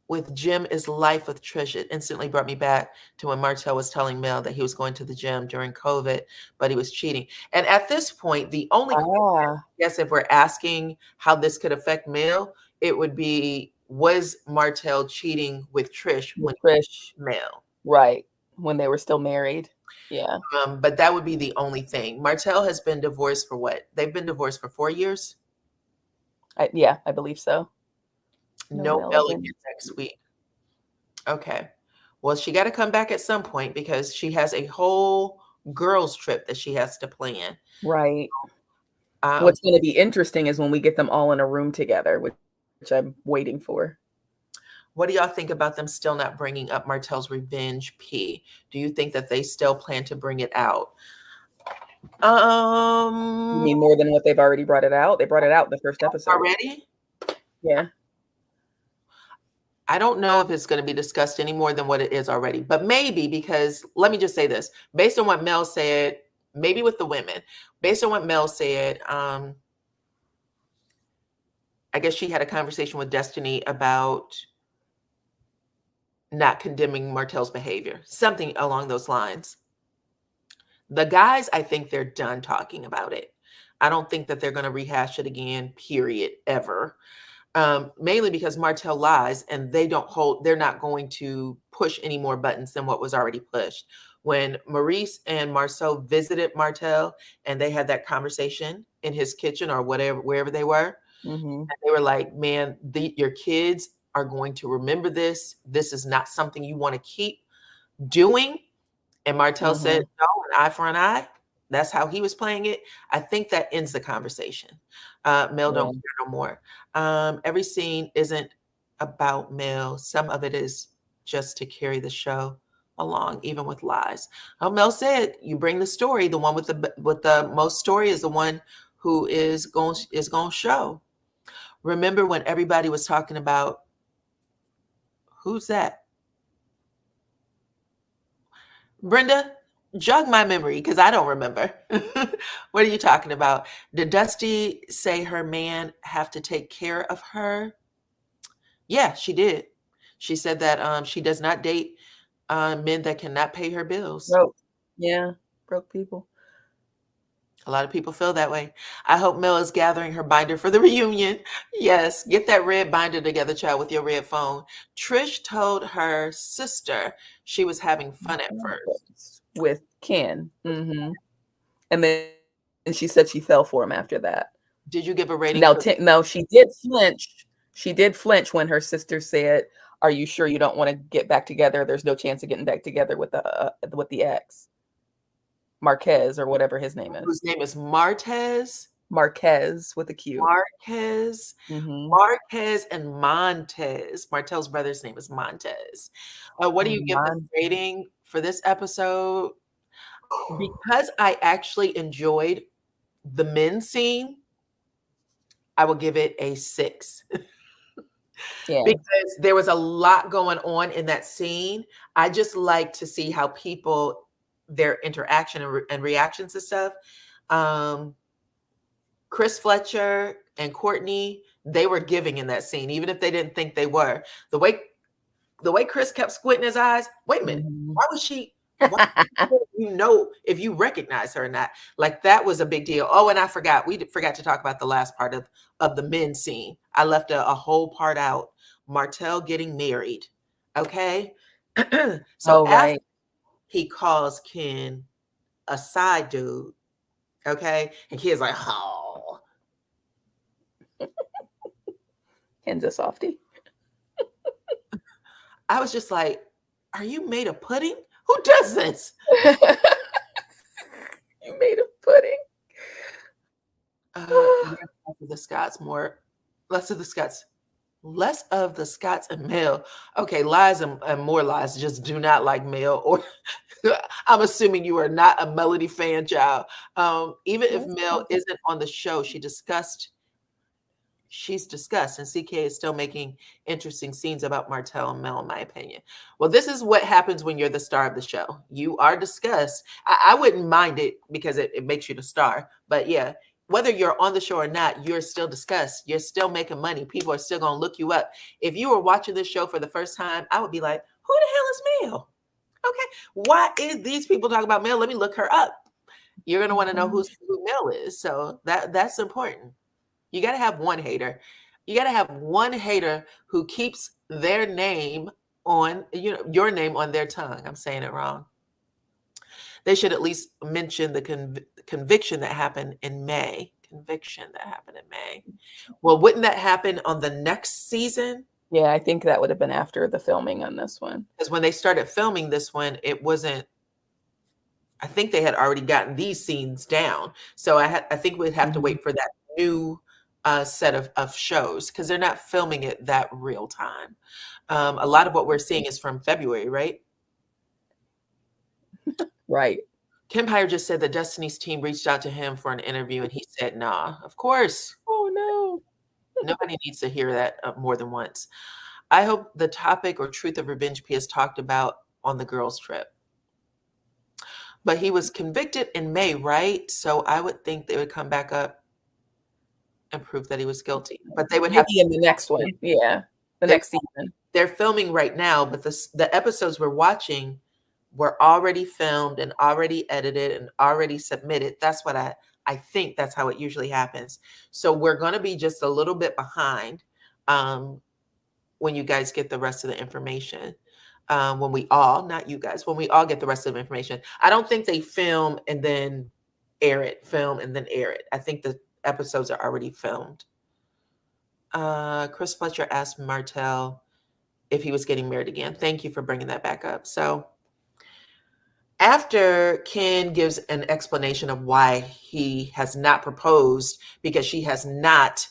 with Gym is Life with Trish, it instantly brought me back to when Martel was telling Mel that he was going to the gym during COVID, but he was cheating. And at this point, the only question, yes, if we're asking how this could affect Mel, it would be, was Martel cheating with Trish when Mel? Right. When they were still married. Yeah. But that would be the only thing. Martel has been divorced for what? They've been divorced for 4 years? Yeah, I believe so. No Mel again next week. Okay. Well, she got to come back at some point because she has a whole girls trip that she has to plan. Right. What's going to be interesting is when we get them all in a room together, which I'm waiting for. What do y'all think about them still not bringing up Martel's revenge P? Do you think that they still plan to bring it out? You mean more than what they've already brought it out? They brought it out in the first episode. Already? Yeah. I don't know if it's going to be discussed any more than what it is already, but maybe, because let me just say this, based on what Mel said, maybe with the women, based on what Mel said, I guess she had a conversation with Destiny about not condemning Martel's behavior, something along those lines. The guys, I think they're done talking about it. I don't think that they're going to rehash it again, period, ever. Mainly because Martel lies, and they're not going to push any more buttons than what was already pushed. When Maurice and Marceau visited Martel and they had that conversation in his kitchen or whatever, wherever they were, and they were like, man, your kids are going to remember this. This is not something you want to keep doing. And Martel said, no, an eye for an eye. That's how he was playing it. I think that ends the conversation. Mel don't care no more. Every scene isn't about Mel. Some of it is just to carry the show along, even with lies. Mel said, you bring the story. The one with the most story is the one who is going to show. Remember when everybody was talking about, who's that? Brenda, jog my memory, because I don't remember. What are you talking about? Did Dusty say her man have to take care of her? Yeah, she did. She said that she does not date men that cannot pay her bills. Broke. Yeah, broke people. A lot of people feel that way. I hope Mel is gathering her binder for the reunion. Yes, get that red binder together, child, with your red phone. Trish told her sister she was having fun at first. With Ken. And then she said she fell for him after that. Did you give a rating? No, she did flinch. She did flinch when her sister said, are you sure you don't want to get back together? There's no chance of getting back together with the ex. Marquez, or whatever his name is. Whose name is Martez? Marquez with a Q. Marquez. Marquez and Montez. Martel's brother's name is Montez. What do you give the rating for this episode? Because I actually enjoyed the men's scene, I will give it a 6. Yeah. Because there was a lot going on in that scene. I just like to see how people, their interaction and reactions to stuff. Chris Fletcher and Courtney, they were giving in that scene, even if they didn't think they were. The way Chris kept squinting his eyes, wait a minute, why was she, if you recognize her or not? Like, that was a big deal. Oh, and we forgot to talk about the last part of the men's scene. I left a whole part out. Martel getting married. Okay. So after he calls Ken a side dude. Okay. And Ken's like, oh. Ken's a softie. I was just like, are you made of pudding? Who does this? You made of pudding. Less of the Scots and Mel. Okay, lies and more lies. Just do not like Mel. Or I'm assuming you are not a Melody fan, child. Even if Mel isn't on the show, she's discussed, and CK is still making interesting scenes about Martel and Mel, in my opinion. Well, this is what happens when you're the star of the show. You are discussed. I wouldn't mind it because it makes you the star. But yeah, whether you're on the show or not, you're still discussed. You're still making money. People are still going to look you up. If you were watching this show for the first time, I would be like, who the hell is Mel? Okay, why is these people talking about Mel? Let me look her up. You're going to want to know who Mel is. So that's important. You got to have one hater. You got to have one hater who keeps their name on, your name on their tongue. I'm saying it wrong. They should at least mention the conviction that happened in May. Well, wouldn't that happen on the next season? Yeah, I think that would have been after the filming on this one. Because when they started filming this one, it wasn't, I think they had already gotten these scenes down. So I think we'd have to wait for that new set of shows because they're not filming it that real time. A lot of what we're seeing is from February, right? Right. Kempire just said that Destiny's team reached out to him for an interview and he said, nah, of course. Oh no. Nobody needs to hear that more than once. I hope the topic or truth of revenge is talked about on the girls' trip. But he was convicted in May, right? So I would think they would come back up and prove that he was guilty. But they would have Maybe in the next one. Yeah. The next season. They're filming right now, but the episodes we're watching were already filmed and already edited and already submitted. That's what I think that's how it usually happens. So we're going to be just a little bit behind when you guys get the rest of the information. When we all, not you guys, when we all get the rest of the information. I don't think they film and then air it, film and then air it. I think the episodes are already filmed. Chris Fletcher asked Martel if he was getting married again. Thank you for bringing that back up. So after Ken gives an explanation of why he has not proposed because she has not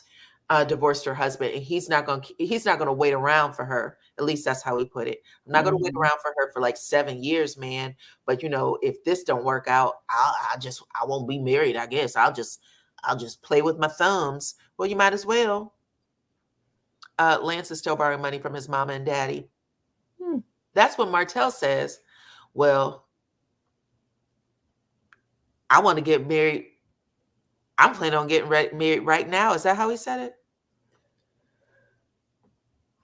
divorced her husband, and he's not going to wait around for her. At least that's how he put it. I'm not going to wait around for her for like 7 years, man. But if this don't work out, I won't be married. I guess I'll just play with my thumbs. Well, you might as well. Lance is still borrowing money from his mama and daddy. That's when Martel says, well, I want to get married. I'm planning on getting married right now. Is that how he said it?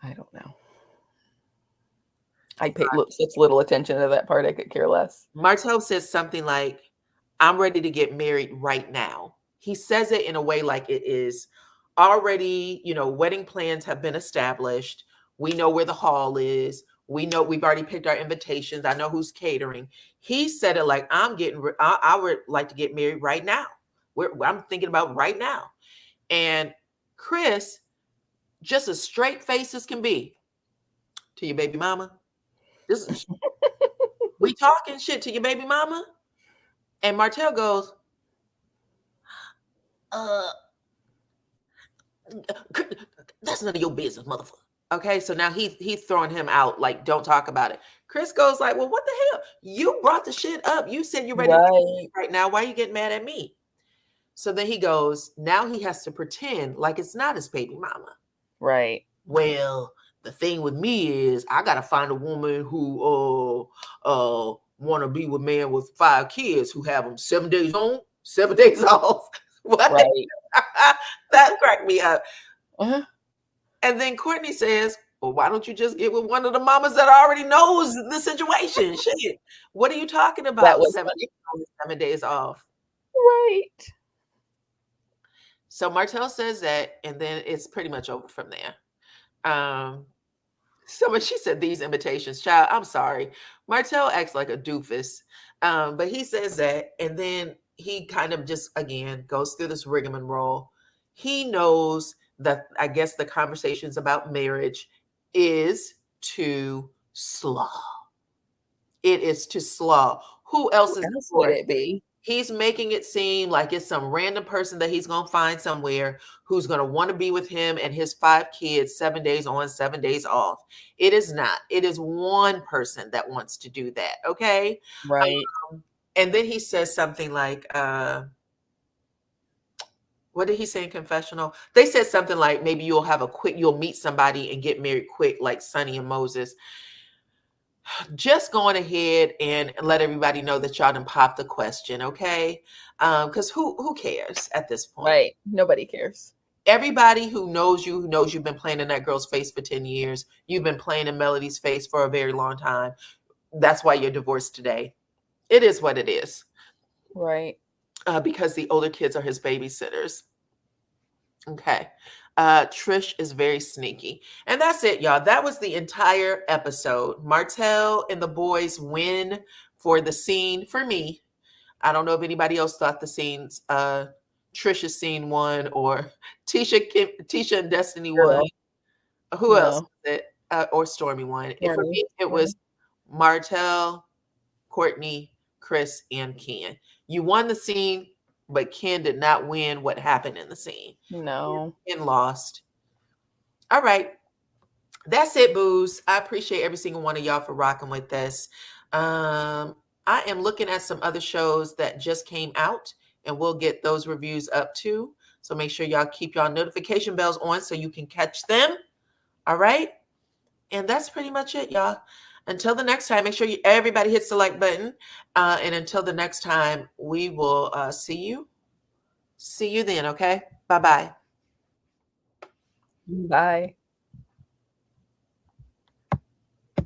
I don't know. I pay such little attention to that part. I could care less. Martel says something like, I'm ready to get married right now. He says it in a way like it is already, wedding plans have been established. We know where the hall is. We know we've already picked our invitations. I know who's catering. He said it like, I would like to get married right now. I'm thinking about right now. And Chris, just as straight face as can be, to your baby mama. We talking shit to your baby mama? And Martel goes, that's none of your business, motherfucker. Okay, so now he's throwing him out like, don't talk about it. Chris goes like, well, what the hell? You brought the shit up. You said you're ready right now. Why are you getting mad at me? So then he goes, now he has to pretend like it's not his baby mama. Right. Well, the thing with me is I got to find a woman who want to be with man with 5 kids who have them 7 days on, 7 days off. What? Right. That cracked me up. Uh-huh. And then Courtney says, well, why don't you just get with one of the mamas that already knows the situation? Shit. What are you talking about? 7 days off. Right. So Martel says that, and then it's pretty much over from there. She said these invitations, child, I'm sorry. Martel acts like a doofus. But he says that, and then he kind of just, again, goes through this rigmarole. He knows that, I guess, the conversations about marriage is to slaw. It is to slaw. Who else would it be? He's making it seem like it's some random person that he's going to find somewhere who's going to want to be with him and his 5 kids 7 days on, 7 days off. It is not. It is one person that wants to do that. Okay. Right. And then he says something like, what did he say in confessional? They said something like, maybe you'll meet somebody and get married quick, like Sonny and Moses. Just going ahead and let everybody know that y'all done popped the question, okay? Because who cares at this point? Right. Nobody cares. Everybody who knows you've been playing in that girl's face for 10 years. You've been playing in Melody's face for a very long time. That's why you're divorced today. It is what it is. Right. Because the older kids are his babysitters. Okay. Trish is very sneaky. And that's it, y'all. That was the entire episode. Martel and the boys win for the scene for me. I don't know if anybody else thought the scenes, Trisha's scene won, or Tisha and Destiny won. Who else was it? Or Stormy won. For me, it was Martel, Courtney, Chris, and Ken. You won the scene but Ken did not win what happened in the scene. No. Ken lost. All right. That's it, booze. I appreciate every single one of y'all for rocking with this. I am looking at some other shows that just came out, and we'll get those reviews up too. So make sure y'all keep y'all notification bells on so you can catch them. All right. And that's pretty much it, y'all. Until the next time, make sure everybody hits the like button. And until the next time, we will see you. See you then, okay? Bye-bye. Bye.